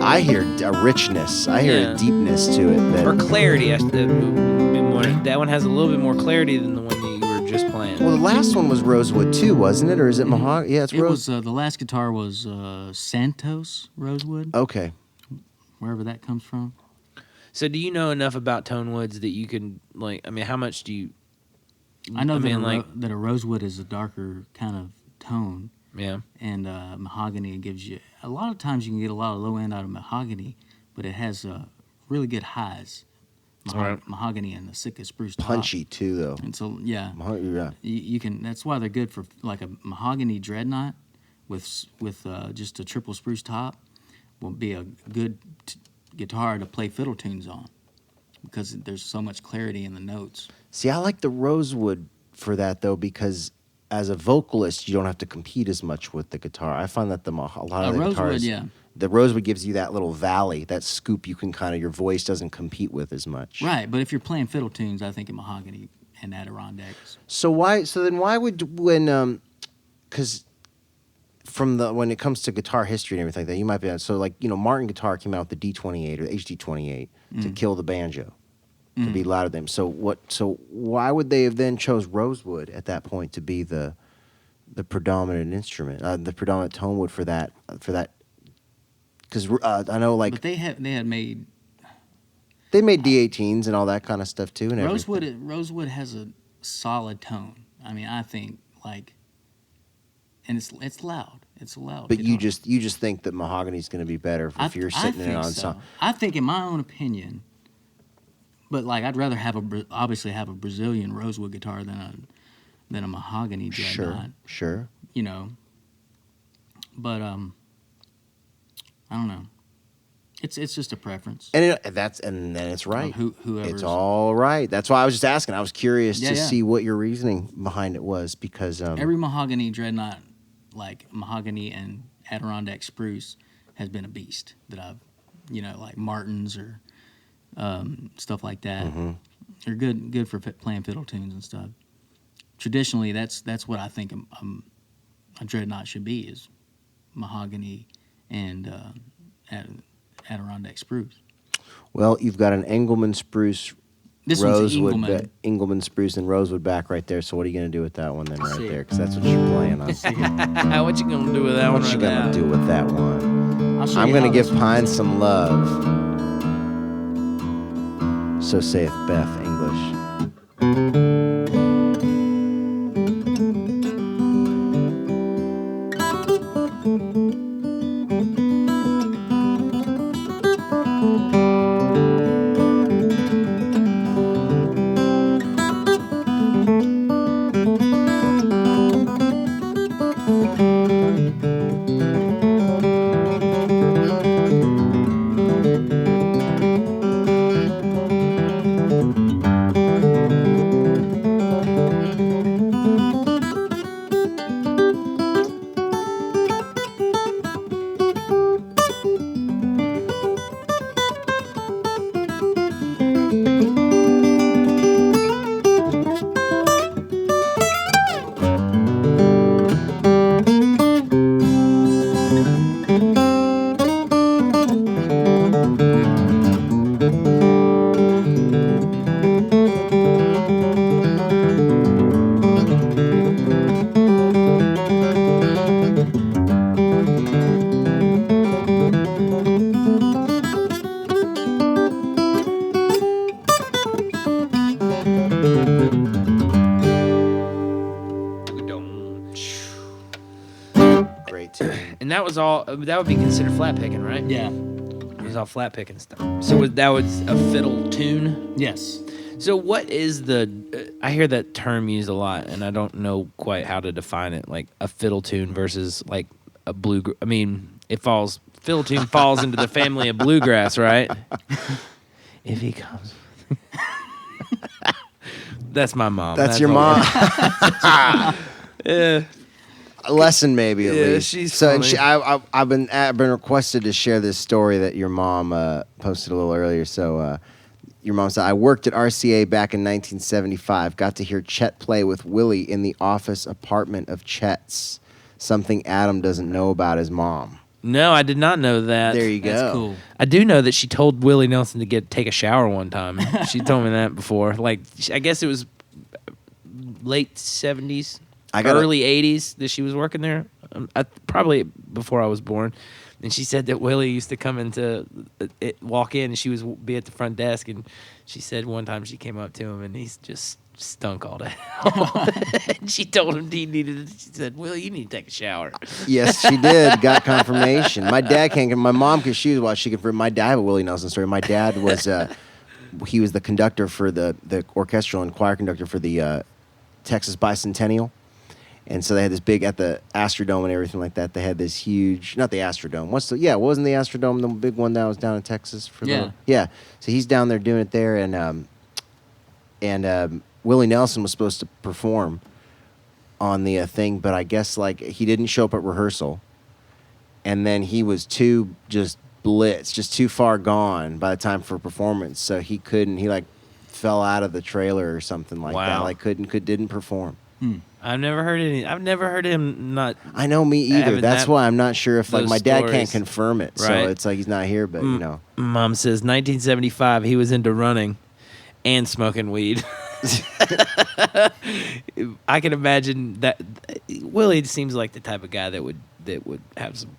I hear a richness. I hear a deepness to it. or clarity. That one has a little bit more clarity than the one you were just playing. Well, the last one was rosewood too, wasn't it? Or is it mahogany? Yeah, it's It rose. was, the last guitar was Santos rosewood, Okay. wherever that comes from. So do you know enough about tone woods that you can how much do you? I know mean, that a rosewood is a darker kind of tone, Yeah. and mahogany gives you... A lot of times you can get a lot of low end out of mahogany, but it has really good highs. Right. Mahogany and the sitka spruce top. Punchy too, though. And so, yeah. Yeah. You can. That's why they're good for like a mahogany dreadnought with just a triple spruce top. Will be a good guitar to play fiddle tunes on because there's so much clarity in the notes. See, I like the rosewood for that though because as a vocalist, you don't have to compete as much with the guitar. I find that a lot of the rosewood, guitars, yeah. the rosewood gives you that little valley, that scoop. You can your voice doesn't compete with as much. Right, but if you're playing fiddle tunes, I think a mahogany and Adirondacks. So then why would because when it comes to guitar history and everything like that, you might be Martin Guitar came out with the D28 or the HD28 to kill the banjo, to be louder than him. So why would they have then chose rosewood at that point to be the predominant instrument, the predominant tone wood for that? Because I know But they had made they made D18s and all that kind of stuff too. And everything. rosewood has a solid tone. I mean, I think and it's loud. It's a loud. But guitar. you just think that mahogany's going to be better if you're sitting in it on so. something. I think, in my own opinion, but I'd rather obviously have a Brazilian rosewood guitar than a mahogany dreadnought. Sure. You know. But I don't know. It's just a preference. And then it's right. Whoever's... It's all right. That's why I was just asking. I was curious to Yeah. see what your reasoning behind it was because every mahogany dreadnought, like mahogany and Adirondack spruce, has been a beast that I've, like Martins or stuff like that. Mm-hmm. They're good for playing fiddle tunes and stuff. Traditionally, that's what I think a dreadnought should be, is mahogany and Adirondack spruce. well, you've got an Engelmann spruce, This one's rosewood, Engelmann. Engelmann spruce and rosewood back right there. So what are you going to do with that one then, right See. there? Because that's what you're playing on. What you gonna do with that What one you right gonna now? do with that one? I'll show I'm you going to how give this Pine one's some love. So saith Beth English. that was all. That would be considered flat picking, right? Yeah. It was all flat picking stuff. So that was a fiddle tune. Yes. So what is the? I hear that term used a lot, and I don't know quite how to define it. Like a fiddle tune versus like a blue. I mean, fiddle tune falls into the family of bluegrass, right? If he comes. That's my mom. That's your all. mom. Yeah. A lesson, maybe at Yeah, least. she's so. And funny. I've been requested to share this story that your mom posted a little earlier. So your mom said, "I worked at RCA back in 1975. Got to hear Chet play with Willie in the office apartment of Chet's. Something Adam doesn't know about his mom." No, I did not know that. There you go. That's cool. I do know that she told Willie Nelson to take a shower one time. She told me that before. Like, I guess it was late 70s, early 80s that she was working there. Probably before I was born. And she said that Willie used to come walk in, and she would be at the front desk. And she said one time she came up to him, and he's just stunk all day. And she told him he needed. She said, "Willie, you need to take a shower." Yes, she did. Got confirmation. My dad can't. My mom, because she was watching, she confirmed. My dad, I have a Willie Nelson story. My dad was, he was the conductor for the orchestral and choir conductor for the Texas Bicentennial. And so they had this big, at the Astrodome and everything like that, they had this huge, not the Astrodome. Wasn't the Astrodome the big one that was down in Texas? Yeah. So he's down there doing it there, and Willie Nelson was supposed to perform on the thing, but I guess like he didn't show up at rehearsal, and then he was too far gone by the time for performance, so he couldn't. He like fell out of the trailer or something like that. Like didn't perform. I've never heard him not. I know, me either. That's why I'm not sure if like my dad can't stories. confirm it, Right. so it's like he's not here. But you know, Mom says 1975 he was into running and smoking weed. I can imagine that Willie seems like the type of guy that would have some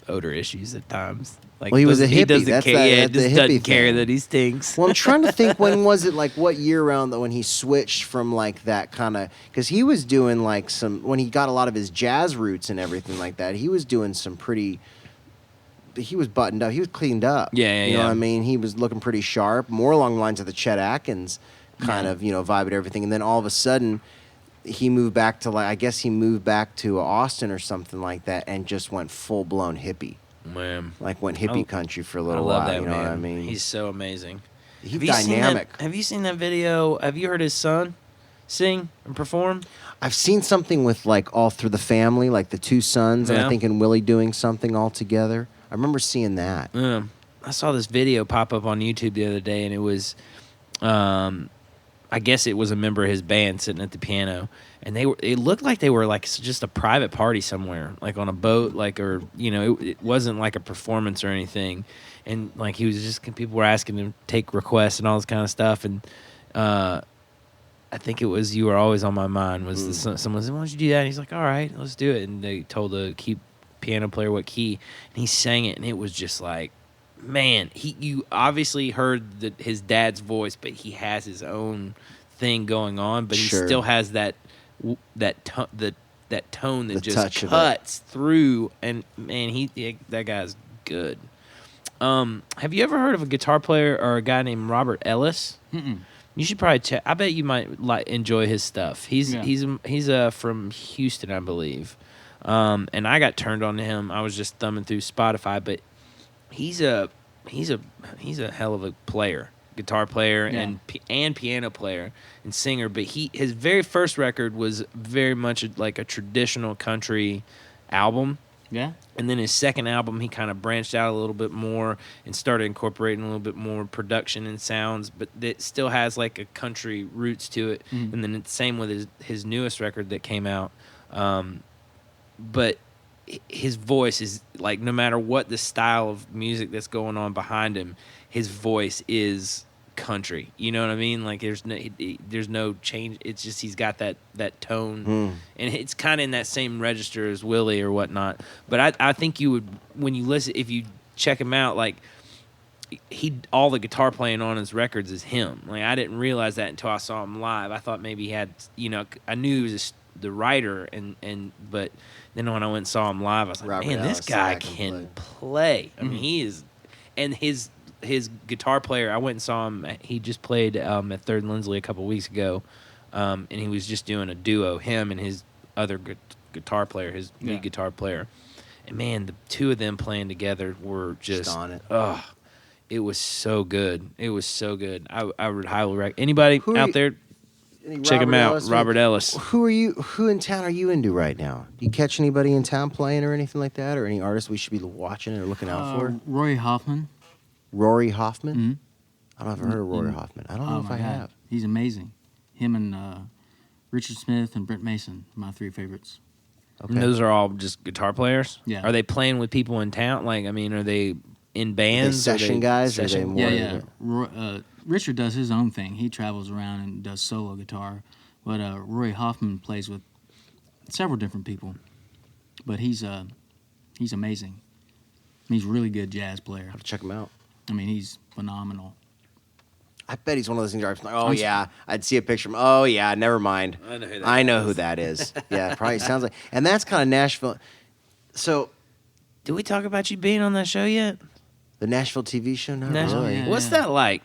odor issues at times. Like, well, he was a hippie. He doesn't That's care. that's the Just doesn't hippie care thing. that he stinks. Well, I'm trying to think, when was it, like what year around when he switched from like that kind of, because he was doing like when he got a lot of his jazz roots and everything like that, he was doing some pretty, he was buttoned up, he was cleaned up. Yeah. You know what I mean? He was looking pretty sharp, more along the lines of the Chet Atkins kind of, vibe and everything. And then all of a sudden, he moved back to to Austin or something like that and just went full blown hippie. Man, Like went hippie country for a little I love while. that You know man. what I mean? He's so amazing. He's dynamic. Have you seen that video? Have you heard his son sing and perform? I've seen something with like all through the family, like the two sons, and I think and Willie doing something all together. I remember seeing that. I saw this video pop up on YouTube the other day, and it was, I guess it was a member of his band sitting at the piano, and it looked like they were like just a private party somewhere, like on a boat, like, or it wasn't like a performance or anything, and like he was just, people were asking him to take requests and all this kind of stuff, and I think it was "You Were Always on My Mind" was someone said, "Why don't you do that?" And he's like, "All right, let's do it." And they told the piano player what key, and he sang it, and it was just like, man, you obviously heard his dad's voice, but he has his own thing going on, but he still has that tone that just cuts through, and man, that guy's good. Have you ever heard of a guitar player or a guy named Robert Ellis? Mm-mm. You should probably check. I bet you might enjoy his stuff. He's from Houston, I believe, and I got turned on to him. I was just thumbing through Spotify, but he's a hell of a player, guitar player, and piano player and singer. But his very first record was very much like a traditional country album. Yeah. And then his second album, he kind of branched out a little bit more and started incorporating a little bit more production and sounds, but it still has like a country roots to it. Mm-hmm. And then it's the same with his newest record that came out. But his voice is like, no matter what the style of music that's going on behind him, his voice is country. You know what I mean? Like there's no change. It's just he's got that tone, and it's kind of in that same register as Willie or whatnot. But I think you would, when you listen, if you check him out, like all the guitar playing on his records is him. Like I didn't realize that until I saw him live. I thought maybe he had, I knew he was the writer, but then when I went and saw him live, I was like, Robert man, this Ellis, guy yeah, can can play. I mean, he is, and his guitar player. I went and saw him. He just played at Third and Lindsley a couple weeks ago, and he was just doing a duo, him and his other guitar player, his lead guitar player. And man, the two of them playing together were just on it. Oh, it was so good. It was so good. I would highly recommend anybody out there. Check him out, Robert Ellis. Who in town are you into right now? Do you catch anybody in town playing or anything like that, or any artists we should be watching or looking out for? Rory Hoffman. Rory Hoffman? Mm-hmm. I don't know if I've heard of Rory Hoffman. I don't know if I have. He's amazing. Him and Richard Smith and Brent Mason, my three favorites. Okay. And those are all just guitar players? Yeah. Are they playing with people in town? Like, I mean, are they in bands? session guys? Or are they more Richard does his own thing. He travels around and does solo guitar. But Rory Hoffman plays with several different people. But he's amazing. He's a really good jazz player. I have to check him out. I mean, he's phenomenal. I bet he's one of those things where I'm like, oh, yeah. I'd see a picture of him. Oh, yeah, never mind. I know who that is. Yeah, probably sounds like. And that's kind of Nashville. So. Did we talk about you being on that show yet? The Nashville TV show? No, Nashville, really. yeah. What's that like,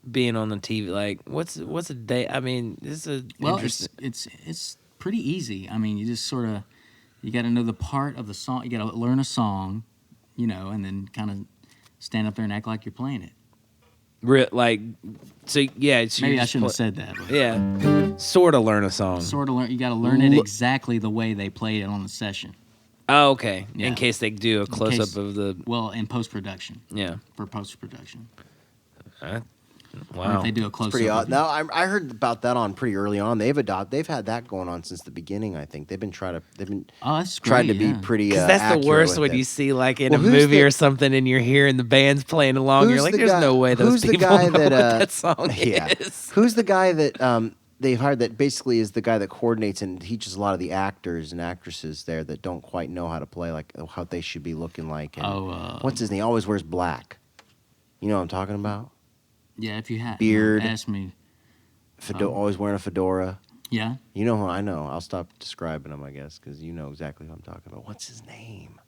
being on the TV? Like, what's a day? I mean, this is it's pretty easy. I mean, you just sort of, you got to know the part of the song. You got to learn a song, and then kind of stand up there and act like you're playing it. So yeah. So maybe I shouldn't have said that. But yeah, sort of learn a song. Sort of learn. You got to learn it exactly the way they played it on the session. Oh, okay. Yeah. In case they do a close up of the. Well, in post production. Yeah. For post production. Wow. Or if they do a close up. Pretty odd. No, I heard about that on pretty early on. They've had that going on since the beginning. I think they've been trying to be pretty. Because that's the worst when you see like in a movie or something, and you're hearing the band's playing along. You're like, there's no way those people know what that song is. Who's the guy that they've hired that basically is the guy that coordinates and teaches a lot of the actors and actresses there that don't quite know how to play, like how they should be looking like. And what's his name? He always wears black. You know what I'm talking about? Yeah, if you had beard, ask me. Always wearing a fedora. Yeah. You know who I know. I'll stop describing him, I guess, because you know exactly who I'm talking about. What's his name?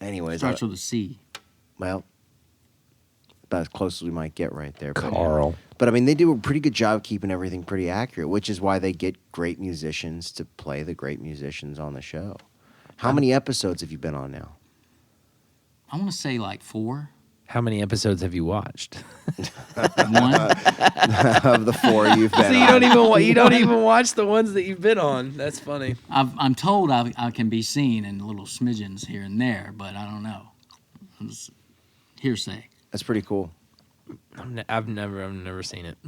Anyways. Starts with a C. Well, about as close as we might get right there. Carl. But I mean, they do a pretty good job keeping everything pretty accurate, which is why they get great musicians to play the great musicians on the show. How many episodes have you been on now? I want to say like 4. How many episodes have you watched? 1. Of the 4 you've been So you don't even watch the ones that you've been on. That's funny. I'm told I can be seen in little smidgens here and there, but I don't know. It's hearsay. That's pretty cool. I've never seen it.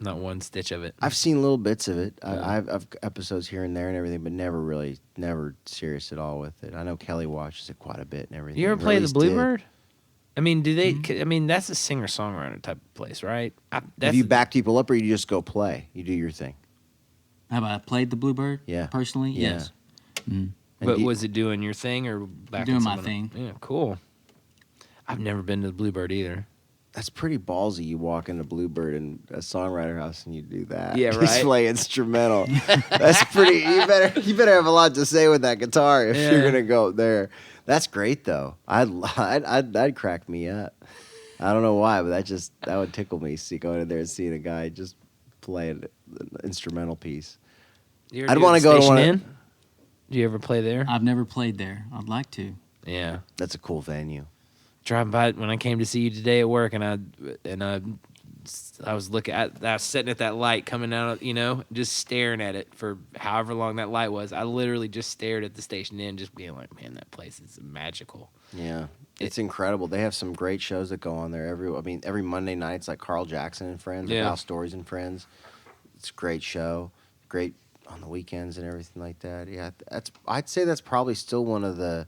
Not one stitch of it. I've seen little bits of it. I've episodes here and there and everything, but never serious at all with it. I know Kelly watches it quite a bit and everything. You ever play the Bluebird? I mean, do they? I mean, that's a singer-songwriter type of place, right? Have you back people up, or you just go play? You do your thing. Have I played the Bluebird? Yeah. Personally, Yeah. yes. Mm. But was it doing your thing or doing my thing? Yeah, cool. I've never been to the Bluebird either. That's pretty ballsy. You walk into Bluebird and a songwriter house and you do that. Yeah, Just right. play instrumental. That's pretty. You better have a lot to say with that guitar if you're gonna go there. That's great though. I'd crack me up. I don't know why, but that would tickle me. Going in there and seeing a guy just play an instrumental piece. I'd want to go to one. Do you ever play there? I've never played there. I'd like to. Yeah, that's a cool venue. Driving by when I came to see you today at work, and I was sitting at that light coming out, just staring at it for however long that light was. I literally just stared at the station inn, just being like, man, that place is magical. Yeah, it's incredible. They have some great shows that go on there every Monday night. It's like Carl Jackson and Friends, or Al Stories and Friends. It's a great show, great on the weekends and everything like that. Yeah, I'd say that's probably still one of the,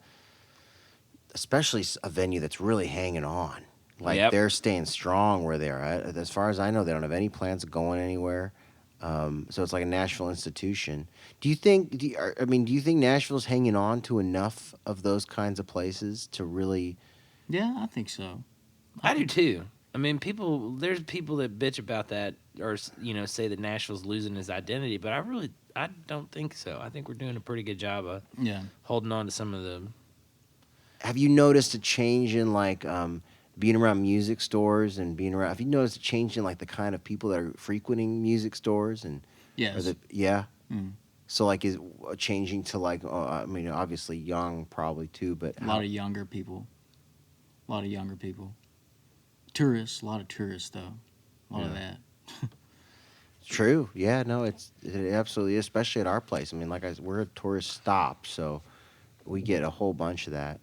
especially a venue that's really hanging on. Like they're staying strong where they are. As far as I know, they don't have any plans of going anywhere. So it's like a Nashville institution. Do you think Nashville's hanging on to enough of those kinds of places to really? Yeah, I think so. I do too. I mean, there's people that bitch about that or say that Nashville's losing its identity, but I don't think so. I think we're doing a pretty good job of holding on to some of the. Have you noticed a change in like being around music stores and being around? Have you noticed a change in like the kind of people that are frequenting music stores and? Yes. Yeah. Mm. So like is changing to like I mean obviously young probably too, but a lot of younger people. Tourists, a lot of tourists though. A lot of that. True. Yeah. No. It absolutely, especially at our place. I mean, like we're a tourist stop, so we get a whole bunch of that.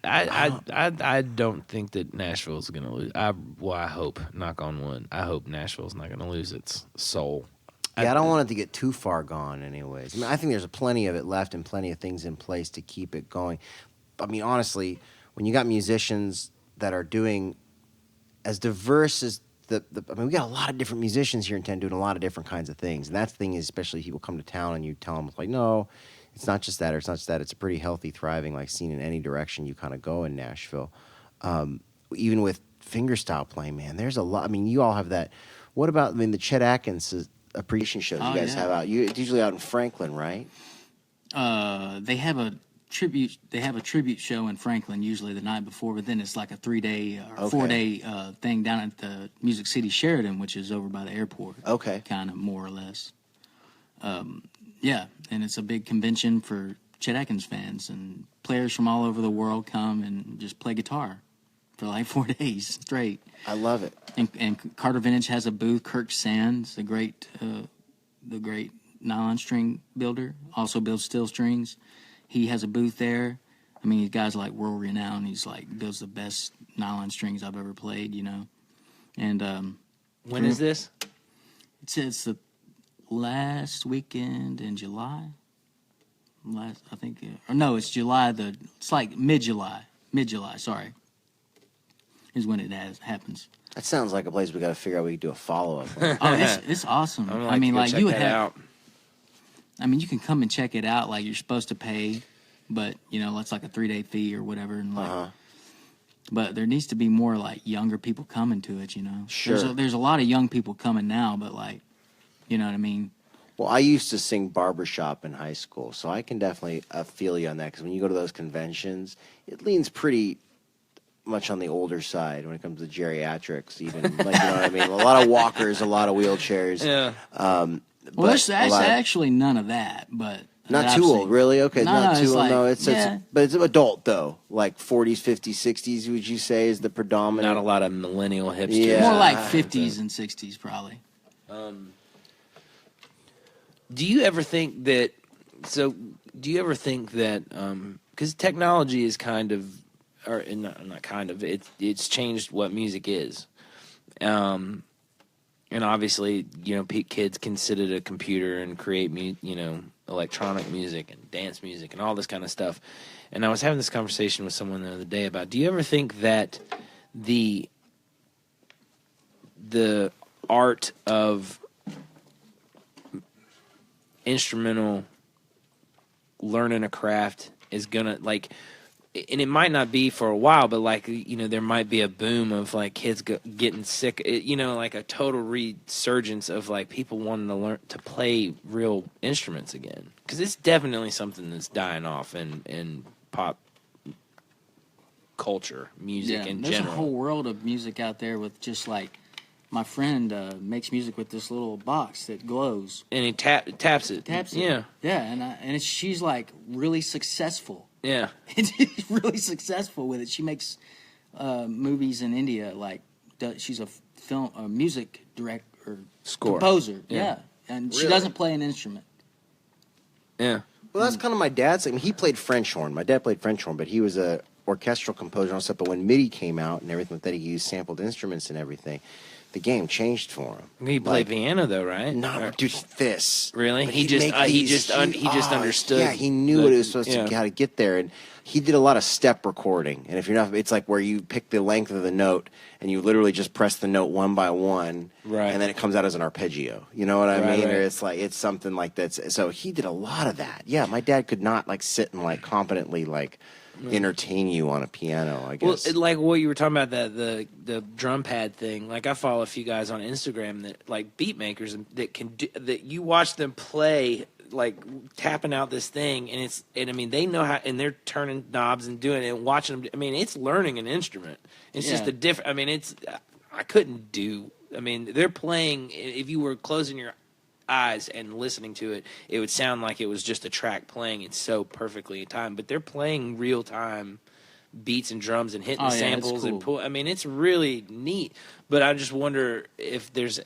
I don't think that Nashville's gonna lose. I hope, knock on wood, I hope Nashville's not gonna lose its soul. Yeah, I don't want it to get too far gone. Anyways, I mean, I think there's plenty of it left and plenty of things in place to keep it going. I mean, honestly, when you got musicians that are doing as diverse as I mean, we got a lot of different musicians here in town doing a lot of different kinds of things. And that's the thing is, especially people come to town and you tell them, like, no, it's not just that, or it's not just that. It's a pretty healthy, thriving, like, scene in any direction you kind of go in Nashville. Even with fingerstyle playing, man, there's a lot. I mean, you all have that. What about, I mean, the Chet Atkins appreciation shows you guys have out? It's usually out in Franklin, right? They have a tribute show in Franklin usually the night before, but then it's like a 3-day or 4-day thing down at the Music City Sheridan, which is over by the airport. Okay. Kind of more or less. Yeah, and it's a big convention for Chet Atkins fans, and players from all over the world come and just play guitar for like 4 days straight. I love it. And Carter Vintage has a booth. Kirk Sands, the great nylon string builder, also builds steel strings. He has a booth there. I mean, he's guys like world renowned. He's like builds the best nylon strings I've ever played, you know. And when is this? It's the last weekend in July. It's July. It's like mid-July. Sorry, is when it happens. That sounds like a place we got to figure out we can do a follow-up. It's awesome. I mean, like you would have. Out. I mean, you can come and check it out. Like you're supposed to pay, but you know, it's like a 3-day fee or whatever. And like, but there needs to be more like younger people coming to it. You know, sure. There's a lot of young people coming now, but like, you know what I mean. Well, I used to sing barbershop in high school, so I can definitely feel you on that. Because when you go to those conventions, it leans pretty much on the older side when it comes to geriatrics. Even like, you know what I mean. A lot of walkers, a lot of wheelchairs. Yeah. Well, there's actually none of that, but not too old, really. Okay, not too old. Like, no, but it's adult though, like 40s, 50s, 60s. Would you say is the predominant? Not a lot of millennial hipsters. Yeah, more like 50s and 60s, probably. Do you ever think that? So, do you ever think that? Because technology is kind of, or not kind of. It's changed what music is. And obviously, you know, kids can sit at a computer and create, electronic music and dance music and all this kind of stuff. And I was having this conversation with someone the other day about, do you ever think that the art of instrumental learning a craft is gonna, like, and it might not be for a while, but like, you know, there might be a boom of like kids getting sick, like a total resurgence of like people wanting to learn to play real instruments again, because it's definitely something that's dying off in pop culture, music in general. There's a whole world of music out there with just like, my friend makes music with this little box that glows, and he taps it. Yeah, and she's like really successful. Yeah, she's really successful with it. She makes movies in India. Like she's a music director, composer. Yeah, and really? She doesn't play an instrument. Yeah. Well, that's kind of my dad's thing. I mean, he played French horn. My dad played French horn, but he was a orchestral composer and stuff. But when MIDI came out and everything like that, he used sampled instruments and everything. The game changed for him. He played piano though, right? No, dude, this. Really? He just understood. Yeah, he knew what it was supposed to, how to get there, and he did a lot of step recording. And if you're not, it's like where you pick the length of the note and you literally just press the note one by one, right? And then it comes out as an arpeggio. You know what I mean? Right. Or it's something like that. So he did a lot of that. Yeah, my dad could not like sit and like competently like entertain you on a piano, I Well, guess. like what you were talking about, the drum pad thing. Like I follow a few guys on Instagram that like beat makers that can do, that you watch them play like tapping out this thing, and I mean they know how, and they're turning knobs and doing it and watching them. I mean it's learning an instrument. It's just a different. I mean I couldn't do. I mean they're playing. If you were closing your eyes and listening to it, it would sound like it was just a track playing. It's so perfectly timed, but they're playing real time beats and drums and hitting the samples and pull. I mean, it's really neat. But I just wonder if there's,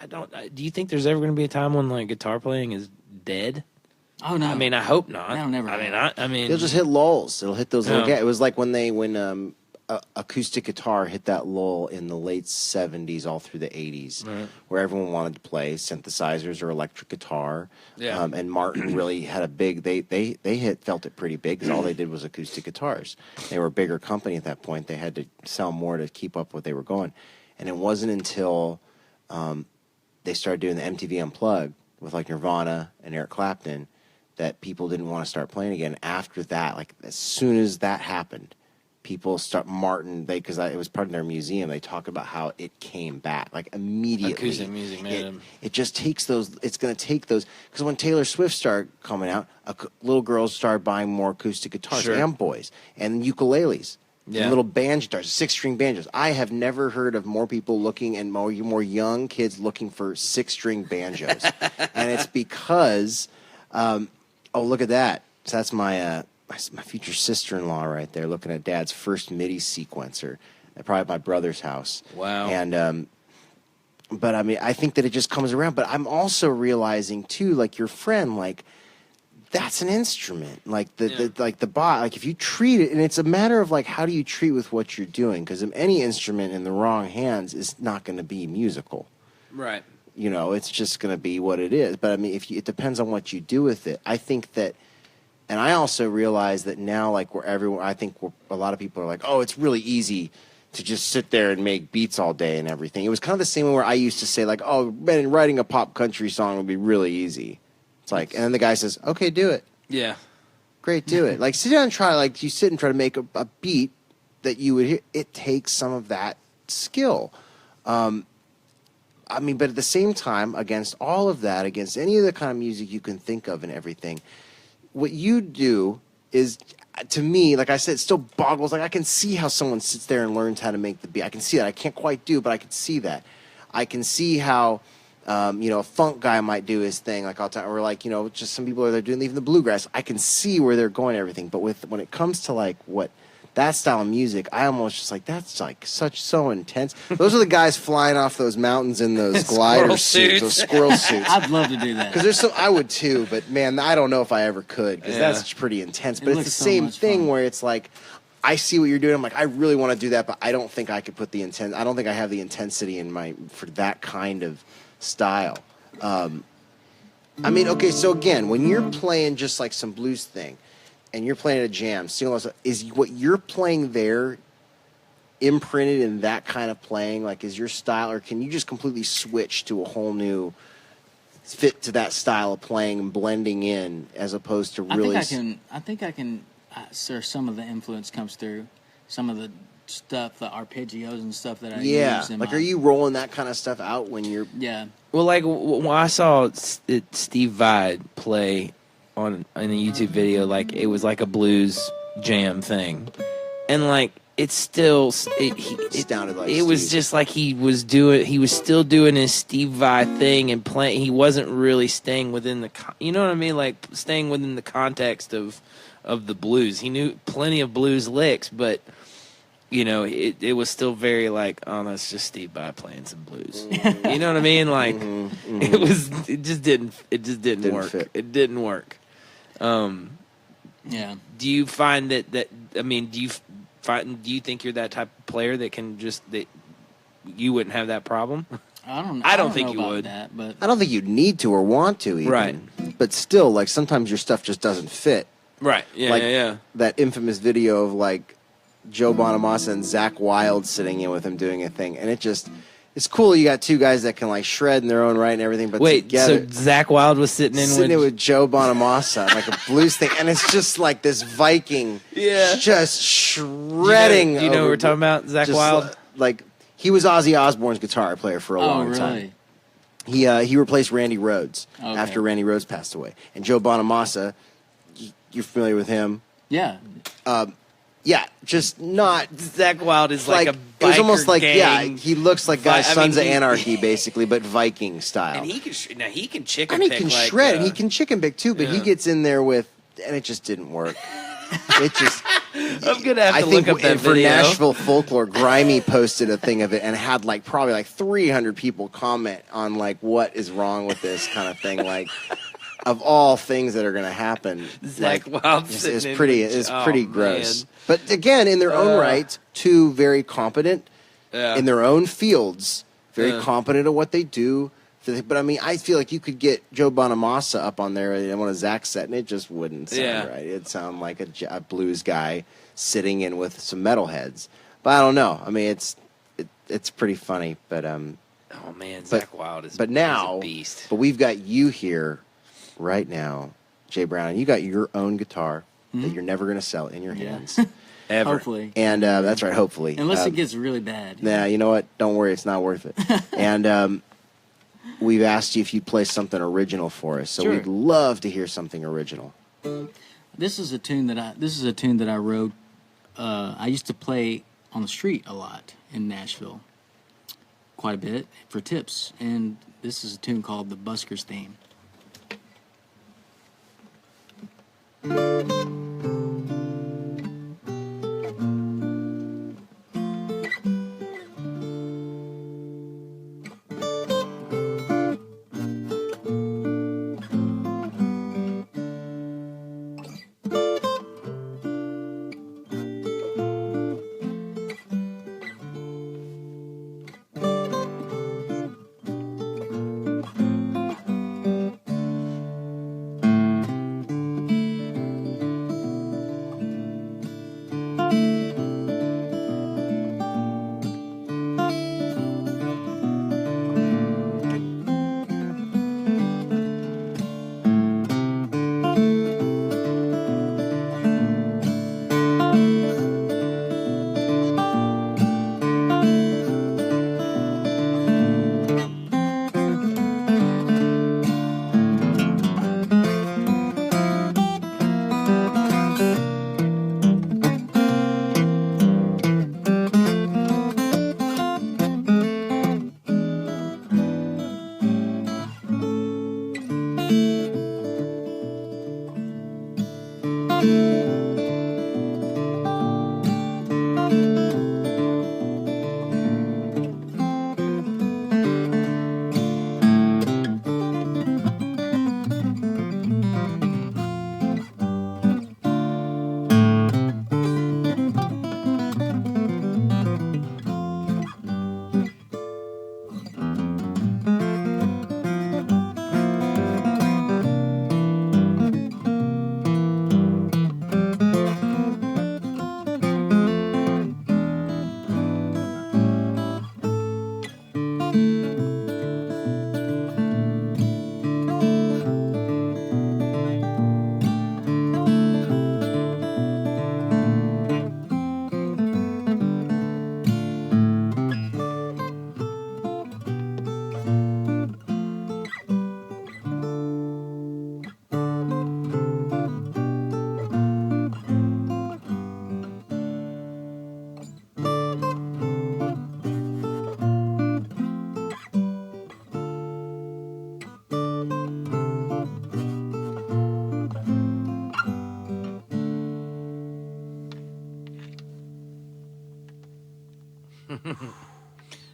I don't. Do you think there's ever going to be a time when like guitar playing is dead? Oh no! I mean, I hope not. That'll never. I mean, It'll just hit lulls. It'll hit those little gaps. It was like when acoustic guitar hit that lull in the late 70s all through the 80s, where everyone wanted to play synthesizers or electric guitar. Yeah. And Martin really had a big, felt it pretty big because all they did was acoustic guitars. They were a bigger company at that point. They had to sell more to keep up what they were going. And it wasn't until they started doing the MTV Unplugged with like Nirvana and Eric Clapton that people didn't want to start playing again. After that, like as soon as that happened, people start because it was part of their museum. They talk about how it came back like immediately. Acoustic music, man. It just takes those. It's going to take those because when Taylor Swift started coming out, little girls started buying more acoustic guitars and boys and ukuleles. Yeah. Little banjo guitars, 6-string banjos. I have never heard of more people looking and more young kids looking for 6-string banjos, and it's because, look at that. So that's my future sister-in-law right there, looking at Dad's first MIDI sequencer, probably at my brother's house. Wow. And but I mean, I think that it just comes around. But I'm also realizing too, like your friend, like. That's an instrument, like like if you treat it, and it's a matter of like how do you treat with what you're doing, because any instrument in the wrong hands is not going to be musical, right? It's just going to be what it is. But I mean, it depends on what you do with it. I think that, and I also realize that now, like I think a lot of people are like, oh, it's really easy to just sit there and make beats all day and everything. It was kind of the same way where I used to say like, oh, man, writing a pop country song would be really easy. Like, and then the guy says, "Okay, do it." Yeah, great, do it. Like, sit down and try. Like, you sit and try to make a beat that you would hear. It takes some of that skill. I mean, but at the same time, against all of that, against any of the kind of music you can think of and everything, what you do is, to me, like I said, it still boggles. Like, I can see how someone sits there and learns how to make the beat. I can see that. I can't quite do, but I can see that. I can see how. A funk guy might do his thing like all the time, or like just some people are doing even the bluegrass. I can see where they're going and everything, but when it comes to like what that style of music, I almost just like that's like so intense. Those are the guys flying off those mountains in those glider suits, those squirrel suits. I'd love to do that because I would too, but man, I don't know if I ever could because that's pretty intense. But it's the same thing where it's like. I see what you're doing. I'm like, I really want to do that, but I don't think I could put the intent. I don't think I have the intensity for that kind of style. I mean, okay, so again, when you're playing just like some blues thing, and you're playing a jam, is what you're playing there imprinted in that kind of playing? Like, is your style, or can you just completely switch to a whole new fit to that style of playing and blending in, as opposed to really? I think I can. Sir, some of the influence comes through, some of the stuff, the arpeggios and stuff that I use. Like, are you rolling that kind of stuff out when you're? Yeah. Well, like when I saw Steve Vai play in a YouTube video, like it was like a blues jam thing, and like it still sounded like it was just like he was still doing his Steve Vai thing and playing. He wasn't really staying within the, you know what I mean, like staying within the context of the blues. He knew plenty of blues licks, but it was still very like, oh, that's just Steve Vai playing some blues. You know what I mean? Like it just didn't work. Fit. It didn't work. Yeah. Do you find that I mean, do you think you're that type of player that you wouldn't have that problem? I don't think you would. That, but I don't think you'd need to or want to even. Right. But still, like sometimes your stuff just doesn't fit. Right. Yeah. Like yeah. that infamous video of like Joe Bonamassa and Zach Wilde sitting in with him doing a thing, and it's it's cool. You got two guys that can like shred in their own right and everything, but Wait, together. so Zach Wild was sitting in with Joe Bonamassa, like a blues thing, and it's just like this Viking, just shredding. Do you know what we're talking about, Zach Wild? Like he was Ozzy Osbourne's guitar player for a long time. He replaced Randy Rhoads after Randy Rhoads passed away, and Joe Bonamassa, you're familiar with him? Yeah. Yeah, just not. Zach Wild is like a biker it was almost like gang. he looks like Sons of Anarchy basically, but Viking style. And he can chicken. And he can shred, and he can chicken pick too. But he gets in there with, and it just didn't work. It just. I'm gonna have to look up that for video. Nashville Folklore, Grimy posted a thing of it and had like probably like 300 people comment on like what is wrong with this kind of thing, like. Of all things that are going to happen, Zach Wild is pretty gross. Man. But again, in their own right, two very competent in their own fields, very competent at what they do. But I mean, I feel like you could get Joe Bonamassa up on there and one of Zach's set, and it just wouldn't sound right. It'd sound like a blues guy sitting in with some metalheads. But I don't know. I mean, it's pretty funny. But oh man, Zach Wild is but now, a beast. But we've got you here. Right now, Jay Brown, you got your own guitar that you're never going to sell in your hands. Ever. Hopefully. And that's right, hopefully. Unless it gets really bad. Nah, you know what? Don't worry, it's not worth it. And we've asked you if you'd play something original for us, so we'd love to hear something original. This is a tune that I wrote. I used to play on the street a lot in Nashville, quite a bit for tips. And this is a tune called "The Busker's Theme."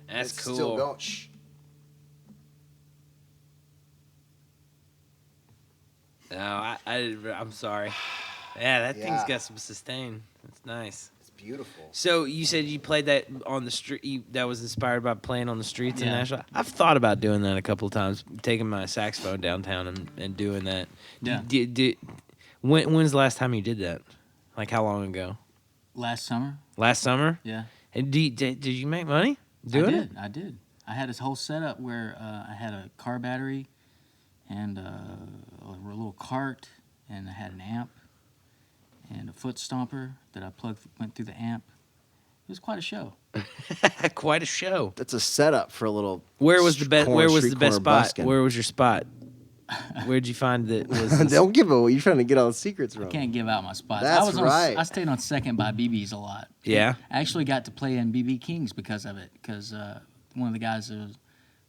That's it's cool. Still going. Shh. No, I'm sorry. Yeah, that thing's got some sustain. That's nice. It's beautiful. So you said you played that on the street. That was inspired by playing on the streets in Nashville. I've thought about doing that a couple of times, taking my saxophone downtown and doing that. Yeah. When's the last time you did that? Like how long ago? Last summer. Last summer? Yeah. And did you make money doing it? I did. I had this whole setup where I had a car battery and a little cart, and I had an amp and a foot stomper that I went through the amp. It was quite a show. Quite a show. That's a setup for a little. Where was the best? Where was the best spot? Busking. Where was your spot? Where'd you find that? Don't give away. You're trying to get all the secrets from. I can't give out my spots. That's right. I stayed on second by BB's a lot. Yeah. I actually got to play in BB King's because of it. Because one of the guys who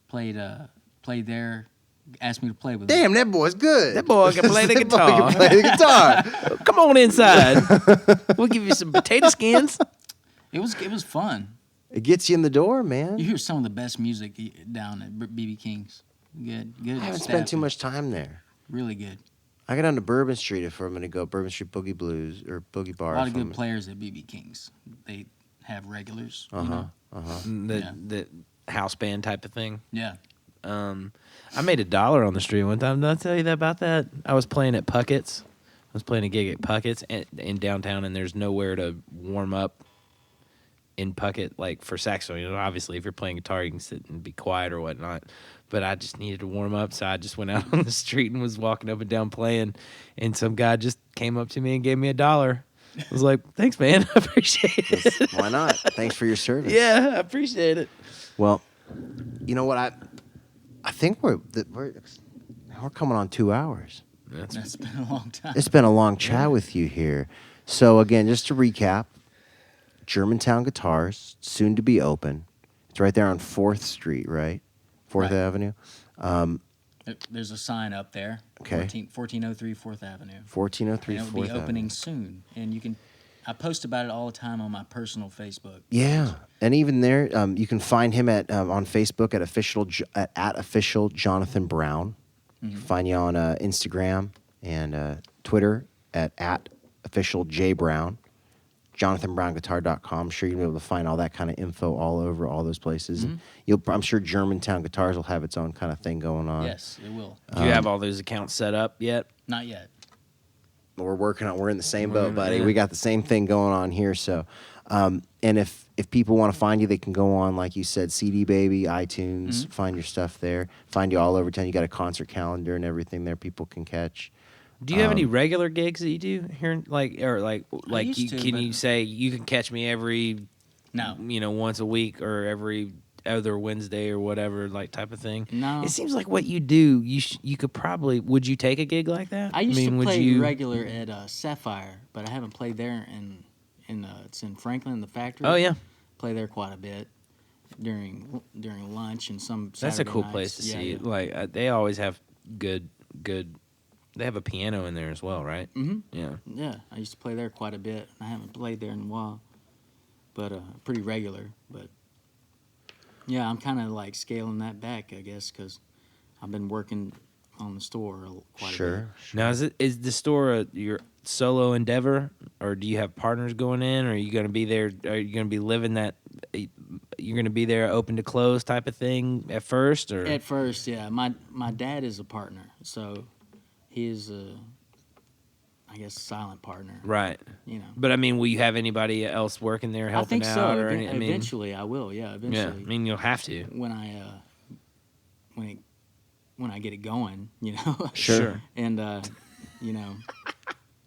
played there asked me to play with him. Damn, that boy's good. That boy can play the That boy guitar. can play the guitar. Come on inside. We'll give you some potato skins. It was fun. It gets you in the door, man. You hear some of the best music down at BB King's. Good. I haven't spent too much time there. Really good. I go down to Bourbon Street if I'm going to go. Bourbon Street Boogie Blues or Boogie Bar. A lot of good players at BB King's. They have regulars. You know? The house band type of thing. Yeah. I made $1 on the street one time. Did I tell you about that? I was playing at Puckett's. I was playing a gig at Puckett's in downtown, and there's nowhere to warm up in Puckett, like for saxophone. You know, obviously, if you're playing guitar, you can sit and be quiet or whatnot. But I just needed to warm up, so I just went out on the street and was walking up and down playing. And some guy just came up to me and gave me $1. I was like, "Thanks, man. I appreciate it." Why not? Thanks for your service. Yeah, I appreciate it. Well, you know what? I think we're coming on 2 hours. That's been a long time. It's been a long chat with you here. So again, just to recap, Germantown Guitars, soon to be open. It's right there on 4th Street, right? 4th Avenue. There's a sign up there. Okay. 1403 4th Avenue. 1403 And 4th it'll be Avenue. opening soon. And I post about it all the time on my personal Facebook. Yeah, and even there, you can find him on Facebook at official Jonathan Brown. You can find you on Instagram and Twitter at official J Brown. JonathanBrownGuitar.com. I'm sure you'll be able to find all that kind of info all over all those places. And I'm sure Germantown Guitars will have its own kind of thing going on. Yes, it will. Do you have all those accounts set up yet? Not yet. We're in the same boat, buddy. Yeah. We got the same thing going on here. So, and if people want to find you, they can go on, like you said, CD Baby, iTunes, find your stuff there. Find you all over town. You got a concert calendar and everything there people can catch. Do you have any regular gigs that you do here, used to, can but- you say you can catch me every, No. once a week or every other Wednesday or whatever, like type of thing? No. It seems like what you do, you could probably. Would you take a gig like that? I used to would play you? regular at Sapphire, but I haven't played there it's in Franklin, the factory. Oh yeah, Play there quite a bit during lunch and some that's a Saturday cool nights. place to Yeah, see. yeah. Like they always have good. They have a piano in there as well, right? Mhm. Yeah. Yeah, I used to play there quite a bit. I haven't played there in a while, but pretty regular. But yeah, I'm kind of like scaling that back, I guess, because I've been working on the store quite a bit. Sure. Now, is the store your solo endeavor, or do you have partners going in, or are you going to be there? Are you going to be living that? You're going to be there open to close type of thing at first, or At first, yeah. My dad is a partner, so he is I guess, silent partner. right? You know. But I mean, will you have anybody else working there I helping think out, so. or any, I mean, Eventually, I will. Yeah, eventually. yeah. I mean, you'll have to. When I get it going, you know. Sure. And you know.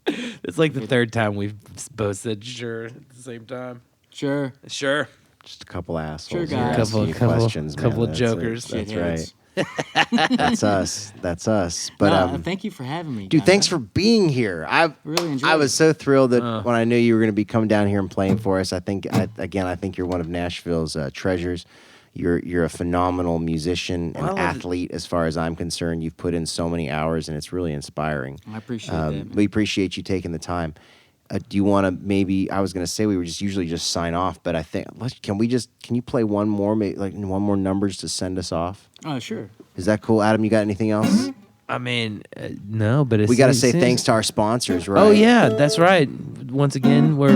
It's like the third time we've both said sure at the same time. Sure. Sure. Just a couple assholes. Sure, here guys. asking you questions, man. couple of That's it. jokers. That's Shitheads. right. That's us. That's us. But No, thank you for having me, dude, guys. thanks for being here. I Really enjoyed I was it. so thrilled that when I knew you were going to be coming down here and playing for us. I think you're one of Nashville's treasures. You're a phenomenal musician and Well, athlete, as far as I'm concerned. You've put in so many hours, and it's really inspiring. I appreciate that. Man. We appreciate you taking the time. Do you want to maybe? I was going to say we were usually just sign off, but I think can you play one more, one more numbers to send us off? Oh, sure. Is that cool, Adam? You got anything else? I mean, no, but We got to say thanks to our sponsors, right? Oh yeah, that's right. Once again, we're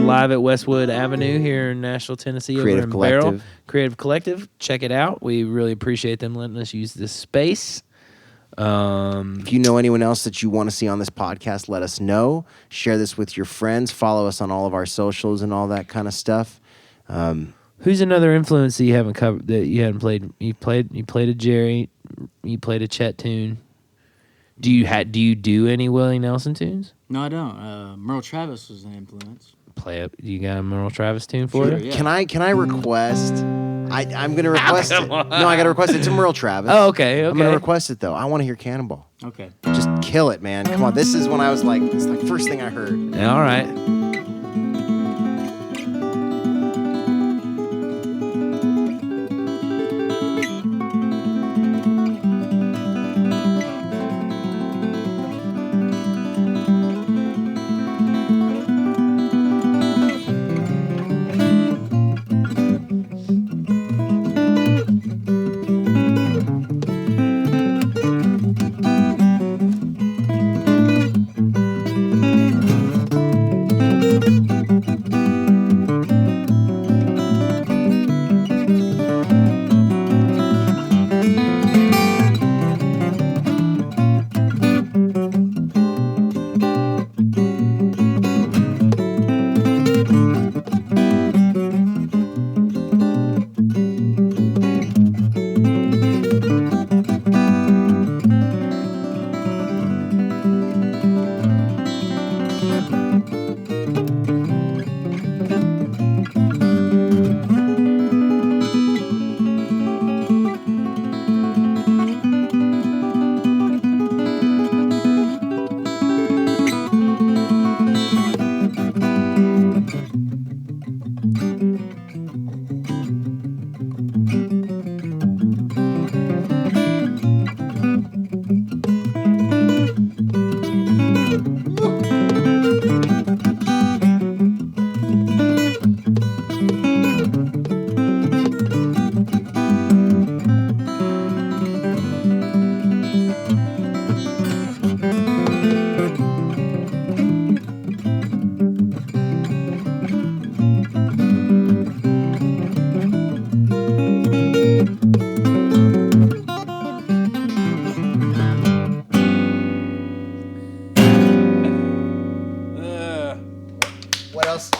live at Westwood Avenue here in Nashville, Tennessee. Creative over in Barrel. Collective. Creative Collective. Check it out. We really appreciate them letting us use this space. If you know anyone else that you want to see on this podcast, let us know. Share this with your friends. Follow us on all of our socials and all that kind of stuff. Who's another influence that you haven't covered that you hadn't played? You played a Jerry. You played a Chet tune. Do you do any Willie Nelson tunes? No, I don't. Merle Travis was an influence. Play up. You got a Merle Travis tune for Sure, you? yeah. Can I request? I'm gonna request it. No, I gotta request it. It's a Merle Travis. Oh, okay. I'm gonna request it though. I want to hear Cannonball. Okay. Just kill it, man. Come on. This is when I was like, it's like first thing I heard. Yeah, all right.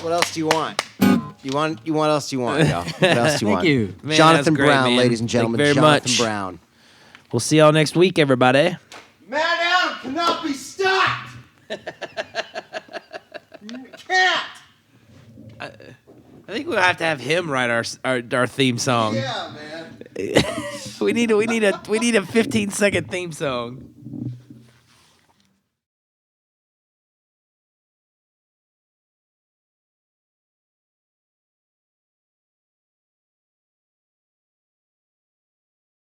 What else do you want? What else do you want, y'all? What else do you Thank want? you. Man, Jonathan that's great, Brown, man. ladies and Thank you gentlemen. very Jonathan much. Brown. We'll see y'all next week, everybody. Man Adam cannot be stopped. Can't. I think we'll have to have him write our theme song. Yeah, man. we need a 15-second theme song.